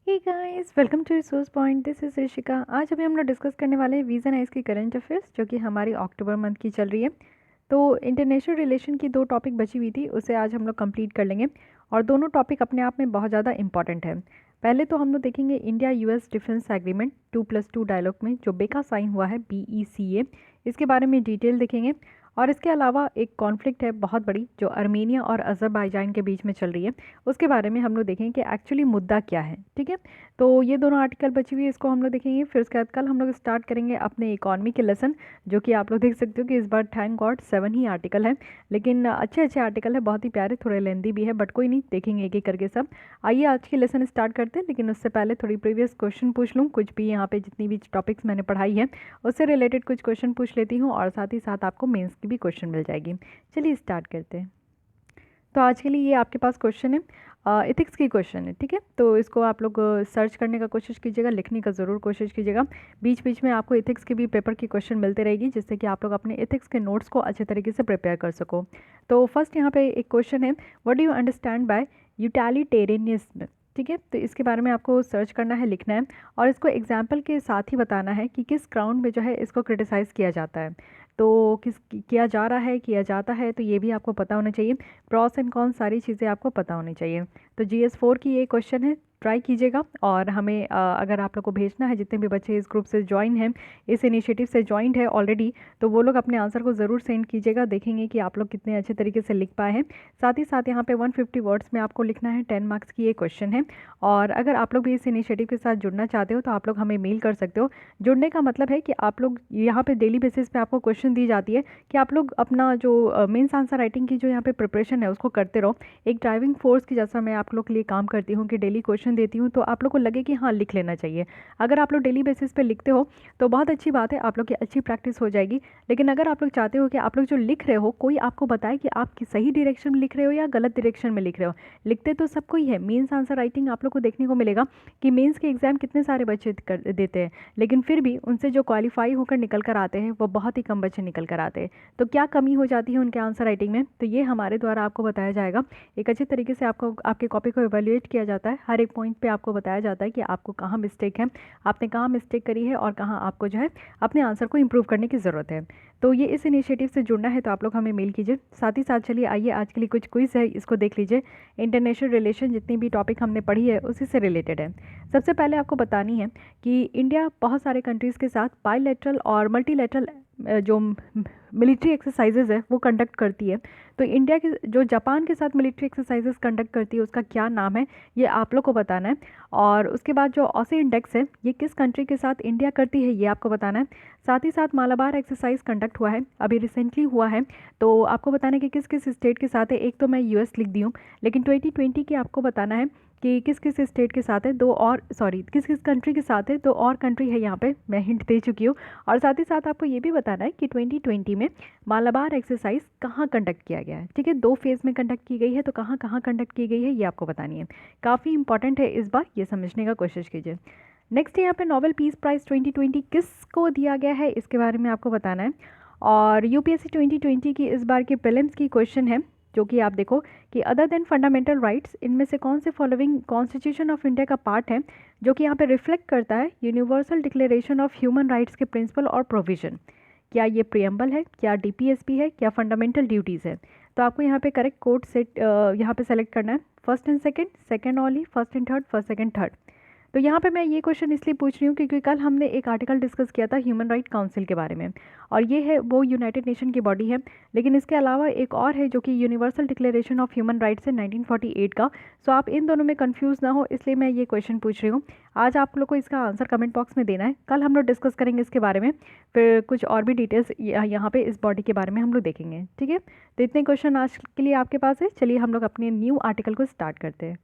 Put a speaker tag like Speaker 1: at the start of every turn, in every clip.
Speaker 1: Hey guys, welcome to resource point. This is Rishika. आज अभी हम लोग डिस्कस करने वाले हैं वीज़ा नाइस की करंट अफेयर्स, जो कि हमारी अक्टूबर मंथ की चल रही है। तो इंटरनेशनल रिलेशन की 2 टॉपिक बची हुई थी, उसे आज हम लोग कंप्लीट कर लेंगे। और दोनों टॉपिक अपने आप में बहुत ज़्यादा इंपॉर्टेंट है। पहले तो हम लोग देखेंगे India US defence agreement 2+2 dialogue में जो बेका साइन हुआ है, BECA। इसके बारे में डिटेल देखेंगे। और इसके अलावा एक कॉन्फ्लिक्ट है बहुत बड़ी, जो अर्मेनिया और अज़रबैजान के बीच में चल रही है। उसके बारे में हम लोग देखेंगे कि एक्चुअली मुद्दा क्या है। ठीक है, तो ये दोनों आर्टिकल बची हुई है, इसको हम लोग देखेंगे। फिर उसके बाद कल हम लोग स्टार्ट करेंगे अपने इकॉनमी के लेसन, जो कि आप लोग देख सकते हो कि इस बार थैंक गॉड 7 ही आर्टिकल है। लेकिन अच्छे अच्छे आर्टिकल है, बहुत ही प्यारे, थोड़े लेंदी भी है, बट कोई नहीं, देखेंगे एक एक करके सब। आइए आज की लेसन स्टार्ट करते हैं, लेकिन उससे पहले थोड़ी प्रीवियस क्वेश्चन पूछ लूँ। कुछ भी यहाँ पे जितनी भी टॉपिक्स मैंने पढ़ाई है उससे रिलेटेड कुछ क्वेश्चन पूछ लेती हूँ, और साथ ही साथ आपको मेंस की भी क्वेश्चन मिल जाएगी। चलिए स्टार्ट करते हैं। तो आज के लिए ये आपके पास क्वेश्चन है, इथिक्स की क्वेश्चन है। ठीक है, तो इसको आप लोग सर्च करने का कोशिश कीजिएगा, लिखने का ज़रूर कोशिश कीजिएगा। बीच बीच में आपको इथिक्स के भी पेपर की क्वेश्चन मिलते रहेगी, जिससे कि आप लोग अपने इथिक्स के नोट्स को अच्छे तरीके से प्रिपेयर कर सको। तो फर्स्ट यहाँ पे एक क्वेश्चन है, what do you understand by utilitarianism. ठीक है, तो इसके बारे में आपको सर्च करना है, लिखना है, और इसको एग्जाम्पल के साथ ही बताना है कि किस ग्राउंड में जो है इसको क्रिटिसाइज़ किया जाता है। तो किस किया जा रहा है, किया जाता है, तो ये भी आपको पता होना चाहिए। प्रॉस एंड कॉन्स सारी चीज़ें आपको पता होनी चाहिए। तो GS4 की ये क्वेश्चन है, ट्राई कीजिएगा। और हमें अगर आप लोग को भेजना है, जितने भी बच्चे इस ग्रुप से ज्वाइन हैं, इस इनिशिएटिव से ज्वाइंट है ऑलरेडी, तो वो लोग अपने आंसर को ज़रूर सेंड कीजिएगा। देखेंगे कि आप लोग कितने अच्छे तरीके से लिख पाए हैं। साथ ही साथ यहाँ पे 150 वर्ड्स में आपको लिखना है, 10 मार्क्स की ये क्वेश्चन है। और अगर आप लोग भी इस इनिशिएटिव के साथ जुड़ना चाहते हो तो आप लोग हमें मेल कर सकते हो। जुड़ने का मतलब है कि आप लोग यहाँ पे डेली बेसिस पे आपको क्वेश्चन दी जाती है कि आप लोग अपना जो मेंस आंसर राइटिंग की जो यहाँ पे प्रिपरेशन है उसको करते रहो। एक ड्राइविंग फोर्स की जैसा मैं आप लोग के लिए काम करती हूँ कि डेली क्वेश्चन देती हूँ, तो आप लोग को लगे कि हाँ लिख लेना चाहिए। अगर आप लोग डेली बेसिस पे लिखते हो तो बहुत अच्छी बात है, आप लोग की अच्छी प्रैक्टिस हो जाएगी। लेकिन अगर आप लोग चाहते हो कि आप लोग जो लिख रहे हो कोई आपको बताए कि आप सही डायरेक्शन में लिख रहे हो या गलत डायरेक्शन में लिख रहे हो, लिखते तो सबको ही है। मेंस आंसर राइटिंग आप लोग को देखने को मिलेगा कि मेंस के एग्ज़ाम कितने सारे बच्चे कर देते हैं, लेकिन फिर भी उनसे जो क्वालिफाई होकर निकल कर आते हैं वो बहुत ही कम बच्चे निकल कर आते हैं। तो क्या कमी हो जाती है उनके आंसर राइटिंग में, तो ये हमारे द्वारा आपको बताया जाएगा। एक अच्छे तरीके से आपको आपके कॉपी को इवेल्युएट किया जाता है, हर एक पॉइंट पे आपको बताया जाता है कि आपको कहाँ मिस्टेक है, आपने कहाँ मिस्टेक करी है, और कहाँ आपको जो है अपने आंसर को इम्प्रूव करने की ज़रूरत है। तो ये इस इनिशिएटिव से जुड़ना है तो आप लोग हमें मेल कीजिए। साथ ही साथ चलिए आइए आज के लिए कुछ क्विज़ है, इसको देख लीजिए। इंटरनेशनल रिलेशन जितनी भी टॉपिक हमने पढ़ी है उसी से रिलेटेड है। सबसे पहले आपको बतानी है कि इंडिया बहुत सारे कंट्रीज़ के साथ बायलैटरल और मल्टीलैटरल जो मिलिट्री एक्सरसाइजेज है वो कंडक्ट करती है। तो इंडिया के जो जापान के साथ मिलिट्री एक्सरसाइजेज कंडक्ट करती है उसका क्या नाम है, ये आप लोग को बताना है। और उसके बाद जो ऑसी इंडेक्स है ये किस कंट्री के साथ इंडिया करती है, ये आपको बताना है। साथ ही साथ मालाबार एक्सरसाइज कंडक्ट हुआ है, अभी रिसेंटली हुआ है, तो आपको बताना है कि किस किस स्टेट के साथ है। एक तो मैं यूएस लिख दी हूँ, लेकिन 2020 की आपको बताना है कि किस किस स्टेट के साथ है, दो और सॉरी किस किस कंट्री के साथ है, दो और कंट्री है, यहाँ पे मैं हिंट दे चुकी हूँ। और साथ ही साथ आपको ये भी बताना है कि 2020 में मालाबार एक्सरसाइज कहाँ कंडक्ट किया गया है। ठीक है, 2 फेज़ में कंडक्ट की गई है, तो कहाँ कहाँ कंडक्ट की गई है ये आपको बतानी है। काफ़ी इंपॉर्टेंट है, इस बार ये समझने का कोशिश कीजिए। नेक्स्ट यहाँ पे नोबेल पीस प्राइज़ 2020 किसको दिया गया है, इसके बारे में आपको बताना है। और यूपीएससी 2020 की इस बार की प्रीलिम्स की क्वेश्चन है, जो कि आप देखो कि अदर देन फंडामेंटल राइट्स इनमें से कौन से फॉलोइंग कॉन्स्टिट्यूशन ऑफ इंडिया का पार्ट है, जो कि यहाँ पे रिफ्लेक्ट करता है universal declaration of human rights के प्रिंसिपल और प्रोविजन। क्या ये प्रियम्बल है, क्या डीपीएसपी है, क्या फंडामेंटल ड्यूटीज़ है। तो आपको यहाँ पे करेक्ट कोड सेट यहाँ पे सेलेक्ट करना है, first and second, second only, first and third, first second third. तो यहाँ पे मैं ये क्वेश्चन इसलिए पूछ रही हूँ क्योंकि कल हमने एक आर्टिकल डिस्कस किया था ह्यूमन राइट काउंसिल के बारे में, और ये है वो यूनाइटेड नेशन की बॉडी है। लेकिन इसके अलावा एक और है जो कि universal declaration of human rights है 1948 का। सो आप इन दोनों में कंफ्यूज ना हो, इसलिए मैं ये क्वेश्चन पूछ रही हूँ। आज आप लोग को इसका आंसर कमेंट बॉक्स में देना है, कल हम लोग डिस्कस करेंगे इसके बारे में। फिर कुछ और भी डिटेल्स यहाँ पे इस बॉडी के बारे में हम लोग देखेंगे। ठीक है, तो इतने क्वेश्चन आज के लिए आपके पास है। चलिए हम लोग अपने न्यू आर्टिकल को स्टार्ट करते हैं।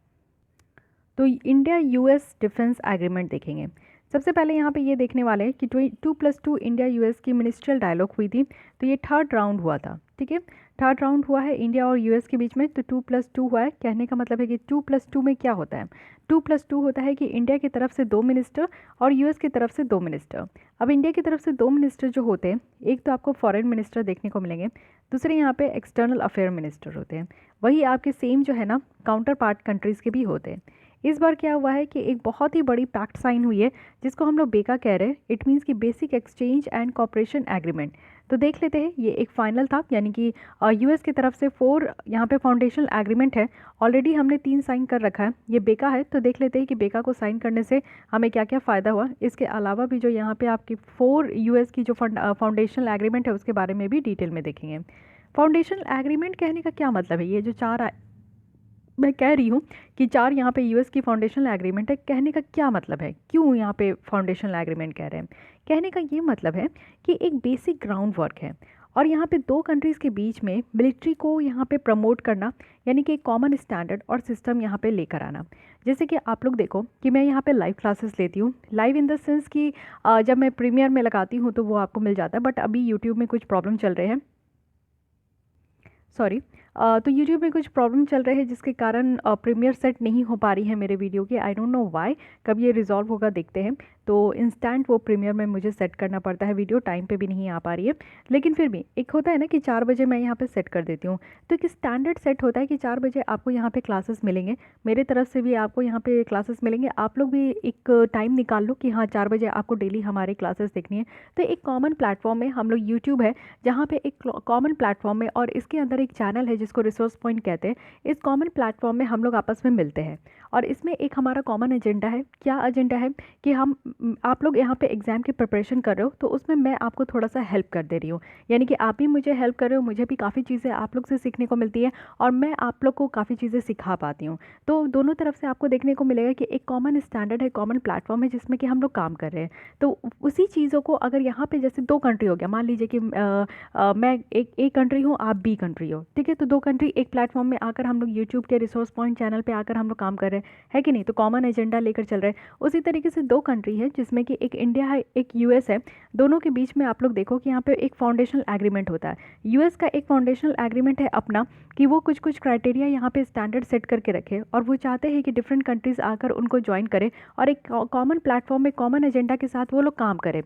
Speaker 1: तो इंडिया यूएस डिफेंस एग्रीमेंट देखेंगे। सबसे पहले यहाँ पे ये देखने वाले हैं कि 2+2 इंडिया यूएस की मिनिस्ट्रियल डायलॉग हुई थी, तो ये थर्ड राउंड हुआ था। ठीक है, थर्ड राउंड हुआ है इंडिया और यूएस के बीच में, तो 2+2 हुआ है। कहने का मतलब है कि 2+2 में क्या होता है, 2+2 होता है कि इंडिया की तरफ से 2 मिनिस्टर और यूएस की तरफ से 2 मिनिस्टर। अब इंडिया की तरफ से 2 मिनिस्टर जो होते हैं, एक तो आपको फॉरेन मिनिस्टर देखने को मिलेंगे, दूसरे यहाँ पे एक्सटर्नल अफेयर मिनिस्टर होते हैं। वही आपके सेम जो है ना काउंटर पार्ट कंट्रीज़ के भी होते हैं। इस बार क्या हुआ है कि एक बहुत ही बड़ी पैक्ट साइन हुई है जिसको हम लोग बेका कह रहे हैं। इट मीन्स कि basic exchange and cooperation agreement. तो देख लेते हैं, ये एक फाइनल था, यानी कि यूएस की तरफ से 4 यहाँ पे फाउंडेशनल एग्रीमेंट है। ऑलरेडी हमने 3 साइन कर रखा है, ये बेका है। तो देख लेते हैं कि बेका को साइन करने से हमें क्या क्या फ़ायदा हुआ। इसके अलावा भी जो यहाँ पे आपकी 4 यूएस की जो फाउंडेशनल एग्रीमेंट है उसके बारे में भी डिटेल में देखेंगे। फाउंडेशनल एग्रीमेंट कहने का क्या मतलब है, ये जो 4 मैं कह रही हूँ कि 4 यहाँ पे यूएस की फाउंडेशनल एग्रीमेंट है, कहने का क्या मतलब है, क्यों यहाँ पे फाउंडेशनल एग्रीमेंट कह रहे हैं। कहने का ये मतलब है कि एक बेसिक ग्राउंड वर्क है और यहाँ पे 2 कंट्रीज़ के बीच में मिलिट्री को यहाँ पे प्रमोट करना, यानी कि एक कॉमन स्टैंडर्ड और सिस्टम यहाँ पे लेकर आना। जैसे कि आप लोग देखो कि मैं यहाँ पे लाइव क्लासेस लेती हूँ, लाइव इन द सेंस कि जब मैं प्रीमियर में लगाती हूँ तो वो आपको मिल जाता है, बट अभी यूट्यूब में कुछ प्रॉब्लम चल रहे हैं, सॉरी। तो यूट्यूब में कुछ प्रॉब्लम चल रहे हैं जिसके कारण प्रीमियर सेट नहीं हो पा रही है मेरे वीडियो की। आई डोंट नो व्हाई, कब ये रिजॉल्व होगा देखते हैं। तो इंस्टेंट वो प्रीमियर में मुझे सेट करना पड़ता है, वीडियो टाइम पे भी नहीं आ पा रही है। लेकिन फिर भी एक होता है ना कि 4 बजे मैं यहाँ पे सेट कर देती हूँ, तो एक स्टैंडर्ड सेट होता है कि 4 बजे आपको यहाँ पे क्लासेस मिलेंगे, मेरे तरफ से भी आपको यहाँ पे क्लासेस मिलेंगे। आप लोग भी एक टाइम निकाल लो कि हाँ 4 बजे आपको डेली हमारी क्लासेस देखनी है। तो एक कॉमन प्लेटफॉर्म में हम लोग, यूट्यूब है जहाँ पे एक कॉमन प्लेटफॉर्म में, और इसके अंदर एक चैनल है जिसको रिसोर्स पॉइंट कहते हैं। इस कॉमन प्लेटफॉर्म में हम लोग आपस में मिलते हैं और इसमें एक हमारा कॉमन एजेंडा है। क्या एजेंडा है कि हम आप लोग यहाँ पे एग्ज़ाम की प्रिपरेशन कर रहे हो तो उसमें मैं आपको थोड़ा सा हेल्प कर दे रही हूँ, यानी कि आप भी मुझे हेल्प कर रहे हो, मुझे भी काफ़ी चीज़ें आप लोग से सीखने को मिलती है और मैं आप लोग को काफ़ी चीज़ें सिखा पाती हूँ। तो दोनों तरफ से आपको देखने को मिलेगा कि एक कॉमन स्टैंडर्ड है, कॉमन प्लेटफॉर्म है जिसमें कि हम लोग काम कर रहे हैं। तो उसी चीज़ों को अगर यहाँ पे जैसे 2 कंट्री हो गया, मान लीजिए कि मैं एक ए कंट्री हूँ, आप बी कंट्री हो, ठीक है। तो 2 कंट्री एक प्लेटफॉर्म में आकर हम लोग यूट्यूब के रिसोर्स पॉइंट चैनल पे आकर हम लोग काम कर रहे हैं कि नहीं, तो कॉमन एजेंडा लेकर चल रहे हैं। उसी तरीके से 2 कंट्री है जिसमें कि एक इंडिया है, एक यूएस है। दोनों के बीच में आप लोग देखो कि यहाँ पे एक फाउंडेशनल एग्रीमेंट होता है। यूएस का एक फाउंडेशनल एग्रीमेंट है अपना, कि वो कुछ कुछ क्राइटेरिया यहाँ पे स्टैंडर्ड सेट करके रखे और वो चाहते हैं कि डिफरेंट कंट्रीज़ आकर उनको ज्वाइन करें और एक कॉमन प्लेटफॉर्म में कॉमन एजेंडा के साथ वो लोग काम करें,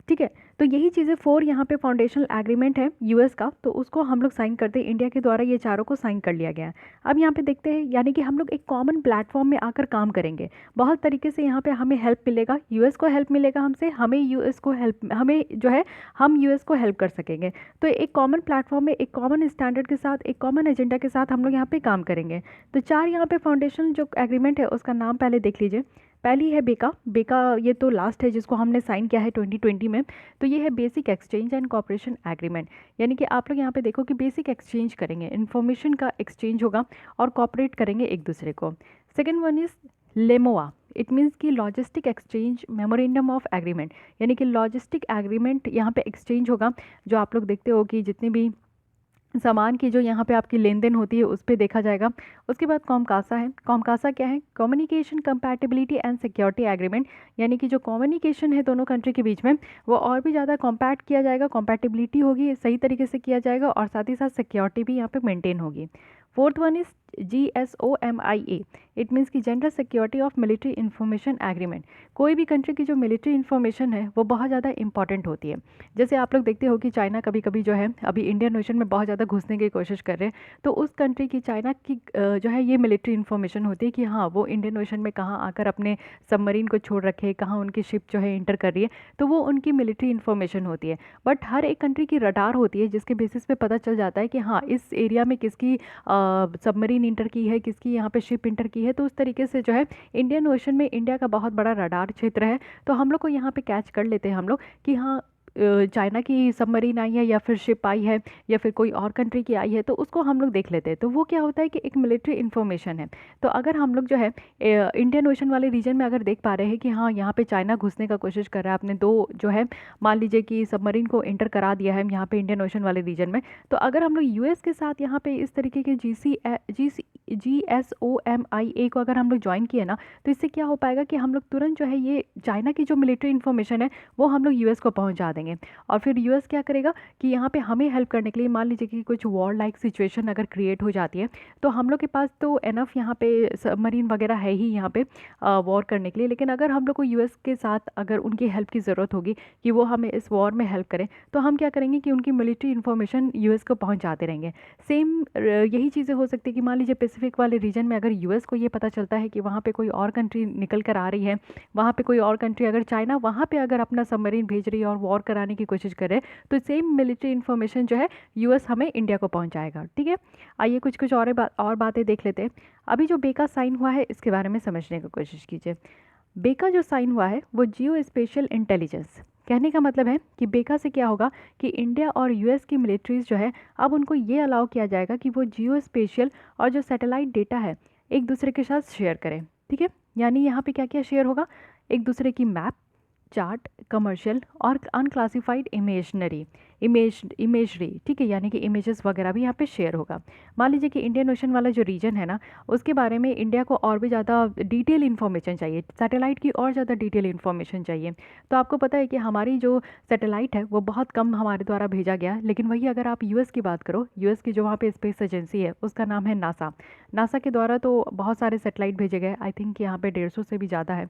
Speaker 1: ठीक है। तो यही चीज़ें 4 यहाँ पे फाउंडेशनल एग्रीमेंट है यूएस का, तो उसको हम लोग साइन करते हैं, इंडिया के द्वारा ये चारों को साइन कर लिया गया है। अब यहाँ पे देखते हैं, यानी कि हम लोग एक कॉमन प्लेटफॉर्म में आकर काम करेंगे। बहुत तरीके से यहाँ पे हमें हेल्प मिलेगा, यूएस को हेल्प मिलेगा हमसे, हमें यूएस को हेल्प, हमें जो है हम यूएस को हेल्प कर सकेंगे। तो एक कॉमन प्लेटफॉर्म में एक कॉमन स्टैंडर्ड के साथ, एक कॉमन एजेंडा के साथ हम लोग यहाँ पे काम करेंगे। तो 4 यहाँ पे फाउंडेशनल जो एग्रीमेंट है उसका नाम पहले देख लीजिए। पहली है बेका। बेका ये तो लास्ट है जिसको हमने साइन किया है 2020 में। तो ये है basic exchange and cooperation agreement, यानी कि आप लोग यहाँ पे देखो कि बेसिक एक्सचेंज करेंगे, इन्फॉर्मेशन का एक्सचेंज होगा और कॉपरेट करेंगे एक दूसरे को। Second one is LEMOA. It means कि logistic exchange memorandum of agreement, यानी कि लॉजिस्टिक एग्रीमेंट यहाँ पे एक्सचेंज होगा। जो आप लोग देखते हो कि जितने भी सामान की जो यहाँ पे आपकी लेन देन होती है उस पर देखा जाएगा। उसके बाद कॉमकासा है। कॉमकासा क्या है? Communication compatibility and security agreement, यानी कि जो कम्युनिकेशन है दोनों कंट्री के बीच में वो और भी ज़्यादा कॉम्पैक्ट किया जाएगा, कॉम्पैटिबिलिटी होगी, सही तरीके से किया जाएगा और साथ ही साथ सिक्योरिटी भी यहाँ पे मेंटेन होगी। Fourth one is GSOMIA। It means की general security of military information agreement. कोई भी कंट्री की जो मिलिट्री इन्फॉर्मेशन है वो बहुत ज़्यादा इंपॉर्टेंट होती है। जैसे आप लोग देखते हो कि चाइना कभी कभी जो है अभी इंडियन ओशन में बहुत ज़्यादा घुसने की कोशिश कर रहे हैं, तो उस कंट्री की, चाइना की जो है ये मिलिट्री इन्फॉर्मेशन होती है कि हाँ वो इंडियन ओशन में कहाँ आकर अपने सबमरीन को छोड़ रखे, कहाँ उनकी शिप जो है इंटर कर रही है, तो वो उनकी मिलिट्री इन्फॉर्मेशन होती है। बट हर एक कंट्री की रडार होती है जिसके बेसिस पे पता चल जाता है कि हाँ इस एरिया में किसकी सबमरीन इंटर की है, किसकी यहाँ पे शिप इंटर की है। तो उस तरीके से जो है इंडियन ओशन में इंडिया का बहुत बड़ा रडार क्षेत्र है, तो हम लोग को यहाँ पे कैच कर लेते हैं हम लोग कि हाँ चाइना की सबमरीन आई है या फिर शिप आई है या फिर कोई और कंट्री की आई है, तो उसको हम लोग देख लेते हैं। तो वो क्या होता है कि एक मिलिट्री इन्फॉर्मेशन है। तो अगर हम लोग जो है इंडियन ओशन वाले रीजन में अगर देख पा रहे हैं कि हाँ यहाँ पे चाइना घुसने का कोशिश कर रहा है, अपने 2 जो है मान लीजिए कि सबमरीन को इंटर करा दिया है यहाँ पे इंडियन ओशन वाले रीजन में, तो अगर हम लोग यूएस के साथ यहाँ पे इस तरीके के GSOMIA को अगर हम लोग ज्वाइन किए ना, तो इससे क्या हो पाएगा कि हम लोग तुरंत जो है ये चाइना की जो मिलिट्री इन्फॉर्मेशन है वो हम लोग यूएस को पहुँचा देंगे। पाएंगे। और फिर यूएस क्या करेगा कि यहाँ पे हमें हेल्प करने के लिए, मान लीजिए कि कुछ वॉर लाइक सिचुएशन अगर क्रिएट हो जाती है, तो हम लोग के पास तो एनफ यहाँ पे सबमरीन वगैरह है ही यहाँ पे वॉर करने के लिए। लेकिन अगर हम लोग को यूएस के साथ अगर उनकी हेल्प की ज़रूरत होगी कि वो हमें इस वॉर में हेल्प करें, तो हम क्या करेंगे कि उनकी मिलिट्री इन्फॉर्मेशन यूएस को पहुंचाते रहेंगे। सेम यही चीज़ें हो सकती है कि मान लीजिए पैसिफिक वाले रीजन में अगर यूएस को ये पता चलता है कि वहाँ पे कोई और कंट्री निकल कर आ रही है, वहाँ पे कोई और कंट्री, अगर चाइना वहाँ पे अगर अपना सबमरीन भेज रही है और वॉर कराने की कोशिश करे, तो सेम मिलिट्री इन्फॉर्मेशन जो है यूएस हमें इंडिया को पहुँचाएगा। ठीक है, आइए कुछ कुछ और बातें देख लेते हैं। अभी जो बेका साइन हुआ है इसके बारे में समझने की कोशिश कीजिए। बेका जो साइन हुआ है वो जियो स्पेशल इंटेलिजेंस, कहने का मतलब है कि बेका से क्या होगा कि इंडिया और यूएस की मिलिट्रीज जो है अब उनको ये अलाउ किया जाएगा कि वो जियो स्पेशल और जो सैटेलाइट डेटा है एक दूसरे के साथ शेयर करें। ठीक है, यानी यहाँ पे क्या क्या शेयर होगा, एक दूसरे की मैप, चार्ट, कमर्शियल और अनक्लासिफाइड इमेजरी। ठीक है, यानी कि इमेजेस वगैरह भी यहाँ पे शेयर होगा। मान लीजिए कि इंडियन ओशन वाला जो रीजन है ना, उसके बारे में इंडिया को और भी ज़्यादा डिटेल इन्फॉर्मेशन चाहिए, सैटेलाइट की और ज़्यादा डिटेल इन्फॉर्मेशन चाहिए। तो आपको पता है कि हमारी जो सैटेलाइट है वो बहुत कम हमारे द्वारा भेजा गया, लेकिन वही अगर आप यूएस की बात करो, यूएस की जो वहाँ पे स्पेस एजेंसी है उसका नाम है नासा। नासा के द्वारा तो बहुत सारे सैटेलाइट भेजे गए, आई थिंक यहाँ पे 150 से भी ज़्यादा है।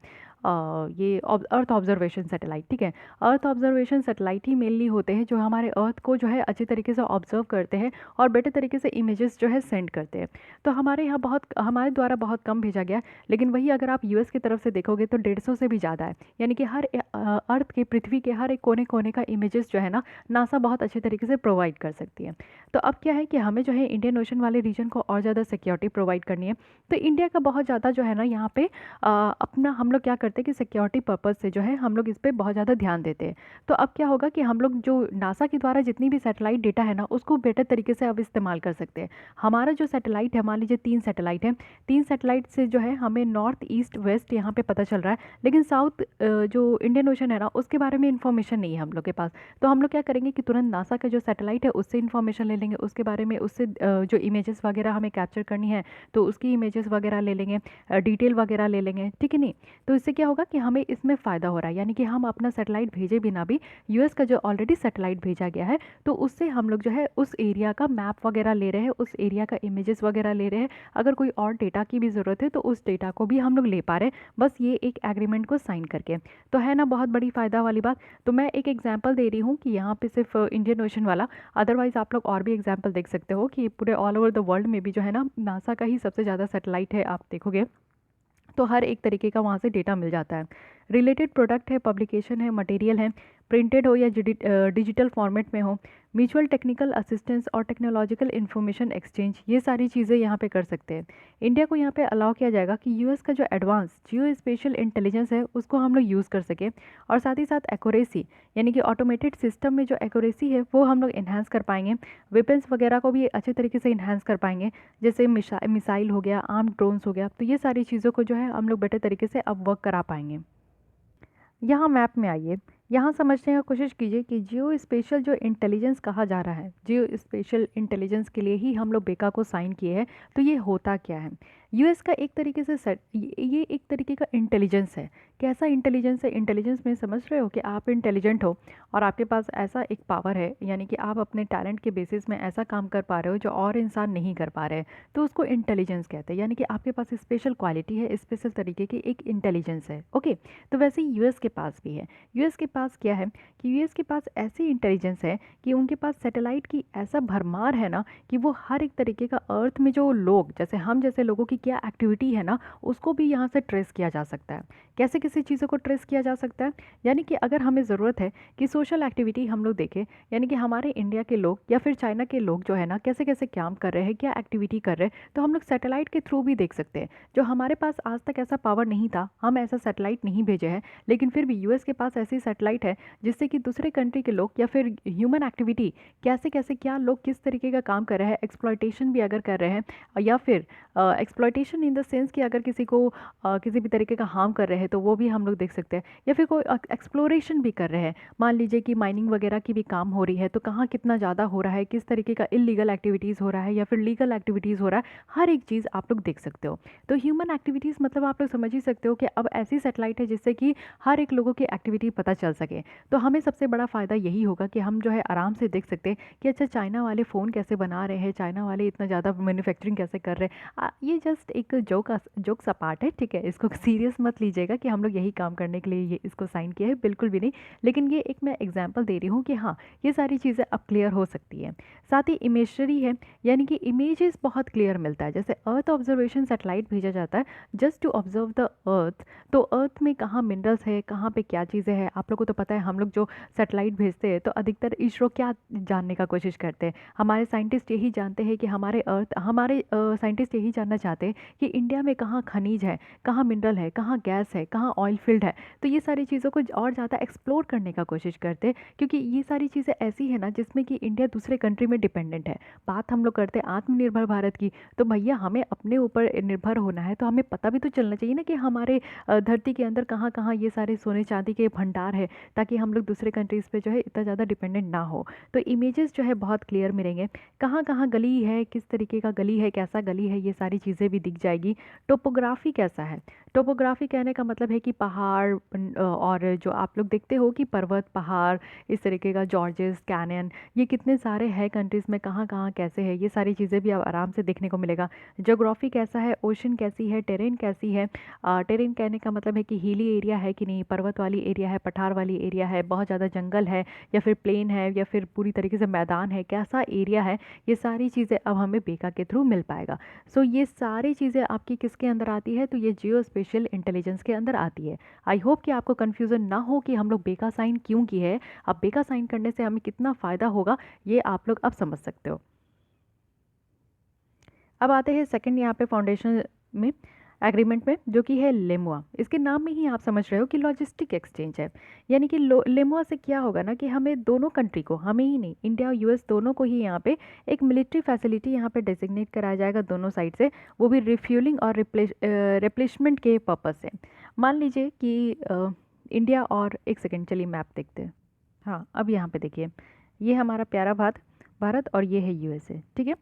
Speaker 1: ये अर्थ ऑब्जर्वेशन सैटेलाइट। ठीक है, अर्थ ऑब्जर्वेशन सैटेलाइट ही मेनली होते हैं जो हमारे अर्थ को जो है अच्छे तरीके से ऑब्जर्व करते हैं और बेटर तरीके से इमेजेस जो है सेंड करते हैं। तो हमारे यहाँ हमारे द्वारा बहुत कम भेजा गया, लेकिन वही अगर आप यूएस की तरफ से देखोगे तो 150 से भी ज़्यादा है। यानी कि अर्थ के, पृथ्वी के हर एक कोने कोने का इमेजेस जो है ना, नासा बहुत अच्छे तरीके से प्रोवाइड कर सकती है। तो अब क्या है कि हमें जो है इंडियन ओशन वाले रीजन को और ज़्यादा सिक्योरिटी प्रोवाइड करनी है। तो इंडिया का बहुत ज़्यादा जो है ना यहाँ पे अपना हम लोग क्या करते हैं कि सिक्योरिटी पर्पज़ से जो है हम लोग इस पर बहुत ज़्यादा ध्यान देते हैं। तो अब क्या होगा कि हम लोग जो नासा के द्वारा जितनी भी सैटेलाइट डेटा है ना उसको बेटर तरीके से अब इस्तेमाल कर सकते हैं। हमारा जो सैटेलाइट है, मान लीजिए 3 सैटेलाइट है, 3 सैटेलाइट से जो है हमें नॉर्थ ईस्ट वेस्ट यहाँ पे पता चल रहा है, लेकिन साउथ जो इंडियन ओशन है ना उसके बारे में इन्फॉर्मेशन नहीं है हम लोग के पास। तो हम लोग क्या करेंगे कि तुरंत नासा का जो सैटेलाइट है उससे इन्फॉर्मेशन ले लेंगे, उसके बारे में, उससे जो इमेजेस वगैरह हमें कैप्चर करनी है तो उसकी इमेजेस वगैरह ले लेंगे, डिटेल वगैरह ले लेंगे। ठीक है नहीं, तो इससे क्या होगा कि हमें इसमें फ़ायदा हो रहा है, यानी कि हम अपना सैटेलाइट भेजे बिना भी यूएस का जो ऑलरेडी सैटेलाइट भेजा गया है तो उससे हम लोग जो है उस एरिया का मैप वगैरह ले रहे हैं, उस एरिया का इमेजेस वगैरह ले रहे हैं। अगर कोई और डेटा की भी ज़रूरत है तो उस डेटा को भी हम लोग ले पा रहे हैं, बस ये एक एग्रीमेंट को साइन करके। तो है ना बहुत बड़ी फ़ायदा वाली बात। तो मैं एक एग्जाम्पल दे रही हूँ कि यहाँ पे सिर्फ इंडियन ओशन वाला, अदरवाइज़ आप लोग और भी एग्जाम्पल देख सकते हो कि पूरे ऑल ओवर द वर्ल्ड में भी जो है ना नासा का ही सबसे ज़्यादा सैटेलाइट है। आप देखोगे तो हर एक तरीके का वहाँ से डेटा मिल जाता है। रिलेटेड प्रोडक्ट है, पब्लिकेशन है, मटेरियल है, प्रिंटेड हो या डिजिटल फॉर्मेट में हो, म्यूचुअल टेक्निकल असिस्टेंस और टेक्नोलॉजिकल इन्फॉर्मेशन एक्सचेंज, ये सारी चीज़ें यहाँ पे कर सकते हैं। इंडिया को यहाँ पे अलाउ किया जाएगा कि यूएस का जो एडवांस जियो स्पेशल इंटेलिजेंस है उसको हम लोग यूज़ कर सकें, और साथ ही साथ एक्यूरेसी, यानी कि ऑटोमेटेड सिस्टम में जो एक्यूरेसी है वो हम लोग इन्हांस कर पाएंगे। वेपन्स वगैरह को भी अच्छे तरीके से इन्हांस कर पाएंगे, जैसे मिसाइल हो गया, आर्म ड्रोन्स हो गया, तो ये सारी चीज़ों को जो है हम लोग बेटर तरीके से अब वर्क करा पाएंगे। यहाँ मैप में आइए, यहाँ समझने की कोशिश कीजिए कि जियो स्पेशल जो इंटेलिजेंस कहा जा रहा है, जियो स्पेशल इंटेलिजेंस के लिए ही हम लोग बेका को साइन किए हैं। तो ये होता क्या है, यूएस का एक तरीके से ये एक तरीके का इंटेलिजेंस है। कैसा इंटेलिजेंस है, इंटेलिजेंस में समझ रहे हो कि आप इंटेलिजेंट हो और आपके पास ऐसा एक पावर है, यानी कि आप अपने टैलेंट के बेसिस में ऐसा काम कर पा रहे हो जो और इंसान नहीं कर पा रहे हैं, तो उसको इंटेलिजेंस कहते हैं। यानी कि आपके पास स्पेशल क्वालिटी है, स्पेशल तरीके की एक इंटेलिजेंस है। ओके, तो वैसे ही यूएस के पास भी है। यूएस के पास क्या है कि यूएस के पास ऐसी इंटेलिजेंस है कि उनके पास सैटेलाइट की ऐसा भरमार है ना कि वो हर एक तरीके का अर्थ में जो लोग, जैसे हम जैसे लोगों की क्या एक्टिविटी है ना उसको भी यहाँ से ट्रेस किया जा सकता है। कैसे किसी चीज़ों को ट्रेस किया जा सकता है, यानी कि अगर हमें ज़रूरत है कि सोशल एक्टिविटी हम लोग देखें, यानी कि हमारे इंडिया के लोग या फिर चाइना के लोग जो है ना कैसे कैसे काम कर रहे हैं, क्या एक्टिविटी कर रहे हैं, तो हम लोग सैटेलाइट के थ्रू भी देख सकते हैं। जो हमारे पास आज तक ऐसा पावर नहीं था, हम ऐसा सैटेलाइट नहीं भेजे हैं, लेकिन फिर भी यूएस के पास ऐसी सैटेलाइट है जिससे कि दूसरे कंट्री के लोग या फिर ह्यूमन एक्टिविटी कैसे कैसे क्या लोग किस तरीके का काम कर रहे हैं, एक्सप्लॉयटेशन भी अगर कर रहे हैं, या फिर एक्सप्लॉयटेशन इन द सेंस कि अगर किसी को किसी भी तरीके का हार्म कर रहे हैं तो वो भी हम लोग देख सकते हैं, या फिर कोई एक्सप्लोरेशन भी कर रहे हैं। मान लीजिए कि माइनिंग वगैरह की भी काम हो रही है तो कहाँ कितना ज़्यादा हो रहा है, किस तरीके का इलीगल एक्टिविटीज़ हो रहा है या फिर लीगल एक्टिविटीज़ हो रहा है, हर एक चीज़ आप लोग देख सकते हो। तो ह्यूमन एक्टिविटीज़ मतलब आप लोग समझ ही सकते हो कि अब ऐसी सैटेलाइट है जिससे कि हर एक लोगों की एक्टिविटी पता चल सकें। तो हमें सबसे बड़ा फ़ायदा यही होगा कि हम जो है आराम से देख सकते हैं कि अच्छा चाइना वाले फ़ोन कैसे बना रहे हैं, चाइना वाले इतना ज़्यादा मैन्युफैक्चरिंग कैसे कर रहे हैं। ये जस्ट एक जोक्स अपार्ट है, ठीक है, इसको सीरियस मत लीजिएगा कि हम लोग यही काम करने के लिए ये इसको साइन किया है, बिल्कुल भी नहीं। लेकिन ये एक मैं एग्जाम्पल दे रही हूँ कि हाँ, ये सारी चीज़ें अब क्लियर हो सकती है। साथ ही इमेजरी है, यानी कि इमेजेस बहुत क्लियर मिलता है। जैसे अर्थ ऑब्जर्वेशन सैटेलाइट भेजा जाता है just to observe the earth, तो अर्थ में कहाँ मिनरल्स है, कहाँ पे क्या चीज़ें हैं, आप लोगों को तो पता है। हम लोग जो सैटेलाइट भेजते हैं तो अधिकतर इसरो क्या जानने का कोशिश करते हैं, हमारे साइंटिस्ट यही जानते हैं कि हमारे साइंटिस्ट यही जानना चाहते हैं कि इंडिया में कहाँ खनिज है, कहाँ मिनरल है, कहाँ गैस है, कहाँ ऑयल फील्ड है। तो ये सारी चीज़ों को और ज़्यादा एक्सप्लोर करने का कोशिश करते हैं, क्योंकि ये सारी चीज़ें ऐसी है ना जिसमें कि इंडिया दूसरे कंट्री में डिपेंडेंट है। बात हम लोग करते हैं आत्मनिर्भर भारत की, तो भैया हमें अपने ऊपर निर्भर होना है, तो हमें पता भी तो चलना चाहिए ना कि हमारे धरती के अंदर कहाँ कहाँ ये सारे सोने चांदी के भंडार है, ताकि हम लोग दूसरे कंट्रीज़ पे जो है इतना ज़्यादा डिपेंडेंट ना हो। तो इमेजेस जो है बहुत क्लियर मिलेंगे, कहाँ कहाँ गली है, किस तरीके का गली है, कैसा गली है, ये सारी चीज़ें भी दिख जाएगी। टोपोग्राफी कैसा है, टोपोग्राफी कहने का मतलब है कि पहाड़ और जो आप लोग देखते हो कि पर्वत पहाड़ इस तरीके का जॉर्जेस कैनियन, ये कितने सारे हैं कंट्रीज़ में, कहाँ कहाँ कैसे है, ये सारी चीज़ें भी अब आराम से देखने को मिलेगा। ज्योग्राफी कैसा है, ओशन कैसी है, टेरेन कैसी है। टेरेन कहने का मतलब है कि हिली एरिया है कि नहीं, पर्वत वाली एरिया है, पठार वाली एरिया है, बहुत ज़्यादा जंगल है, या फिर प्लेन है, या फिर पूरी तरीके से मैदान है, कैसा एरिया है। ये सारी चीज़ें अब हमें बेका के थ्रू मिल पाएगा। सो ये सारी चीज़ें आपकी किसके अंदर आती है, तो ये जियो स्पेशल इंटेलिजेंस के अंदर आती है। आई होप कि आपको कन्फ्यूज़न ना हो कि हम लोग बेका साइन क्यों की है, अब बेका साइन करने से हमें कितना फ़ायदा होगा, ये आप लोग अब समझ सकते हो। अब आते हैं सेकंड यहाँ पे फाउंडेशन में एग्रीमेंट में, जो कि है लेमुआ। इसके नाम में ही आप समझ रहे हो कि लॉजिस्टिक एक्सचेंज है। यानी कि लेमुआ से क्या होगा ना कि हमें दोनों कंट्री को, हमें ही नहीं, इंडिया और यूएस दोनों को ही यहाँ पे एक मिलिट्री फैसिलिटी यहाँ पे डेजिग्नेट कराया जाएगा दोनों साइड से, वो भी रिफ्यूलिंग और रिप्लेसमेंट के पर्पज़ से। मान लीजिए कि इंडिया और एक सेकेंड, चलिए मैप देखते हैं। हाँ, अब यहाँ पे देखिए, ये हमारा प्यारा भारत भारत और ये है यूएसए, ठीक है।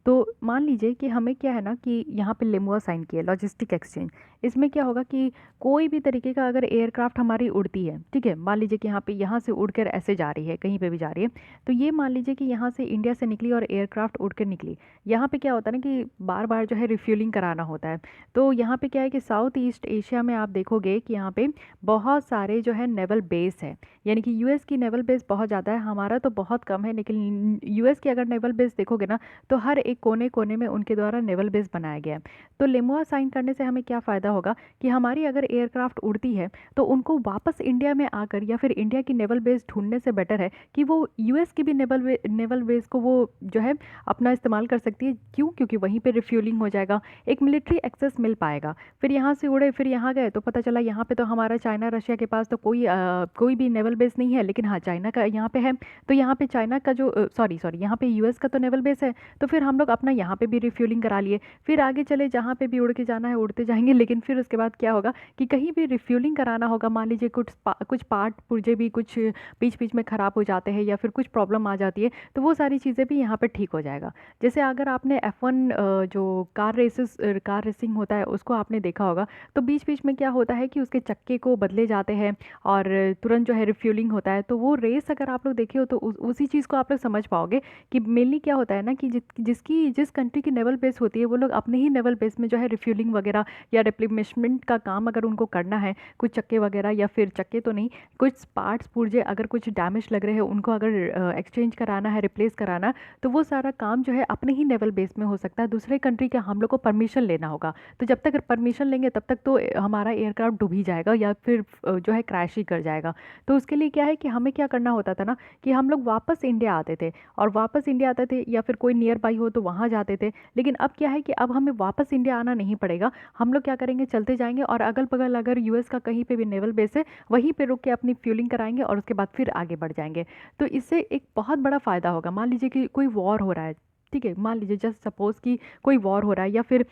Speaker 1: तो मान लीजिए कि हमें क्या है ना कि यहाँ पे लेमुआ साइन किया, लॉजिस्टिक एक्सचेंज। इसमें क्या होगा कि कोई भी तरीके का अगर एयरक्राफ्ट हमारी उड़ती है, ठीक है, मान लीजिए कि यहाँ पे यहाँ से उड़कर ऐसे जा रही है, कहीं पे भी जा रही है, तो ये मान लीजिए कि यहाँ से इंडिया से निकली और एयरक्राफ्ट उड़ कर निकली। यहाँ पे क्या होता है ना कि बार बार जो है रिफ्यूलिंग कराना होता है। तो यहाँ पे क्या है कि साउथ ईस्ट एशिया में आप देखोगे कि यहाँ पे बहुत सारे जो है नेवल बेस है, यानी कि यूएस की नेवल बेस बहुत ज़्यादा है, हमारा तो बहुत कम है। लेकिन यूएस की अगर नेवल बेस देखोगे ना, तो हर एक कोने कोने में उनके द्वारा नेवल बेस बनाया गया है। तो लेमुआ साइन करने से हमें क्या फ़ायदा होगा कि हमारी अगर एयरक्राफ्ट उड़ती है तो उनको वापस इंडिया में आकर या फिर इंडिया की नेवल बेस ढूंढने से बेटर है कि वो यूएस की भी नेवल बेस को वो जो है अपना इस्तेमाल कर सकती है। क्यों? क्योंकि वहीं पर रिफ्यूलिंग हो जाएगा, एक मिलिट्री एक्सेस मिल पाएगा। फिर यहाँ से उड़े, फिर यहाँ गए, तो पता चला यहाँ पे तो हमारा चाइना रशिया के पास तो कोई भी नेवल बेस नहीं है, लेकिन हाँ चाइना का यहाँ पे है। तो यहाँ पे चाइना का जो सॉरी यहाँ पे यूएस का तो नेवल बेस है, तो फिर हम लोग अपना यहाँ पे भी रिफ्यूलिंग करा लिए, फिर आगे चले, जहाँ पे भी उड़ के जाना है उड़ते जाएंगे। लेकिन फिर उसके बाद क्या होगा कि कहीं भी रिफ्यूलिंग कराना होगा, मान लीजिए कुछ पार्ट पुर्जे भी कुछ बीच बीच में ख़राब हो जाते हैं या फिर कुछ प्रॉब्लम आ जाती है, तो वो सारी चीज़ें भी यहाँ पर ठीक हो जाएगा। जैसे अगर आपने F1 जो कार रेसिंग होता है उसको आपने देखा होगा, तो बीच बीच में क्या होता है कि उसके चक्के को बदले जाते हैं और तुरंत जो है रिफ्यूलिंग होता है। तो वो रेस अगर आप लोग देखे हो तो उसी चीज़ को आप लोग समझ पाओगे कि मेनली क्या होता है ना कि जिस कंट्री की नेवल बेस होती है, वो लोग अपने ही नेवल बेस में जो है रिफ्यूलिंग वगैरह या रिप्लेनिशमेंट का काम अगर उनको करना है, कुछ चक्के वगैरह, या फिर चक्के तो नहीं, कुछ पार्ट्स पुर्जे अगर कुछ डैमेज लग रहे हैं उनको अगर एक्सचेंज कराना है, रिप्लेस कराना, तो वो सारा काम जो है अपने ही नेवल बेस में हो सकता है। दूसरे कंट्री का हम लोग को परमिशन लेना होगा। तो जब तक परमिशन लेंगे तब तक तो हमारा एयरक्राफ्ट डूब ही जाएगा या फिर जो है क्रैश ही कर जाएगा। तो उसके लिए क्या है कि हमें क्या करना होता था ना कि हम लोग वापस इंडिया आते थे, और वापस इंडिया आते थे या फिर कोई नियर बाई हो तो वहाँ जाते थे। लेकिन अब क्या है कि अब हमें वापस इंडिया आना नहीं पड़ेगा। हम लोग क्या करेंगे, चलते जाएंगे और अगल बगल अगर यूएस का कहीं पे भी नेवल बेस है, वहीं पे रुक के अपनी फ्यूलिंग कराएंगे और उसके बाद फिर आगे बढ़ जाएंगे। तो इससे एक बहुत बड़ा फ़ायदा होगा। मान लीजिए कि कोई वॉर हो रहा है, ठीक है। मान लीजिए जस्ट सपोज़ कि कोई वॉर हो रहा है, या फिर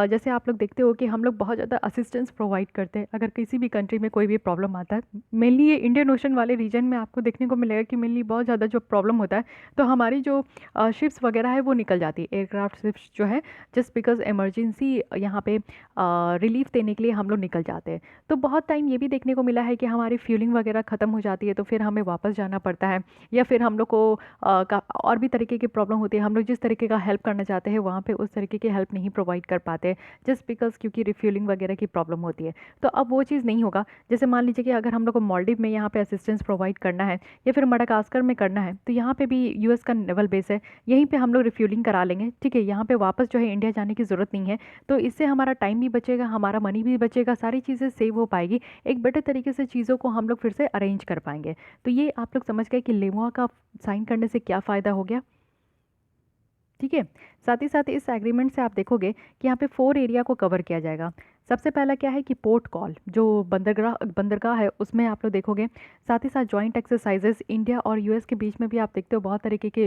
Speaker 1: जैसे आप लोग देखते हो कि हम लोग बहुत ज़्यादा असिस्टेंस प्रोवाइड करते हैं अगर किसी भी कंट्री में कोई भी प्रॉब्लम आता है। मेनली ये इंडियन ओशन वाले रीजन में आपको देखने को मिलेगा कि मेनली बहुत ज़्यादा जो प्रॉब्लम होता है, तो हमारी जो शिप्स वगैरह है वो निकल जाती है, एयरक्राफ्ट शिप्स जो है, जस्ट बिकॉज इमरजेंसी यहाँ पे रिलीफ देने के लिए हम लोग निकल जाते हैं। तो बहुत टाइम ये भी देखने को मिला है कि हमारी फ्यूलिंग वगैरह ख़त्म हो जाती है, तो फिर हमें वापस जाना पड़ता है, या फिर हम लोग को और भी तरीके की प्रॉब्लम होती है। हम लोग जिस तरीके का हेल्प करना चाहते हैं वहाँ पे उस तरीके की हेल्प नहीं प्रोवाइड कर पाते, जस्ट बिकॉज क्योंकि रिफ्यूलिंग वगैरह की प्रॉब्लम होती है। तो अब वो चीज़ नहीं होगा। जैसे मान लीजिए कि अगर हम लोग को मालदीव में यहाँ पे असिस्टेंस प्रोवाइड करना है, या फिर मडागास्कर में करना है, तो यहाँ पे भी यूएस का नेवल बेस है, यहीं पे हम लोग रिफ्यूलिंग करा लेंगे, ठीक है। यहाँ पे वापस जो है इंडिया जाने की ज़रूरत नहीं है। तो इससे हमारा टाइम भी बचेगा, हमारा मनी भी बचेगा, सारी चीज़ें सेव हो पाएगी, एक बेटर तरीके से चीज़ों को हम लोग फिर से अरेंज कर पाएंगे। तो ये आप लोग समझ गए कि लेमुआ का साइन करने से क्या फ़ायदा हो गया, ठीक है। साथ ही साथ इस एग्रीमेंट से आप देखोगे कि यहाँ पे 4 एरिया को कवर किया जाएगा। सबसे पहला क्या है कि पोर्ट कॉल, जो बंदरगाह है, उसमें आप लोग देखोगे। साथ ही साथ जॉइंट एक्सरसाइजेस इंडिया और यूएस के बीच में भी आप देखते हो बहुत तरीके के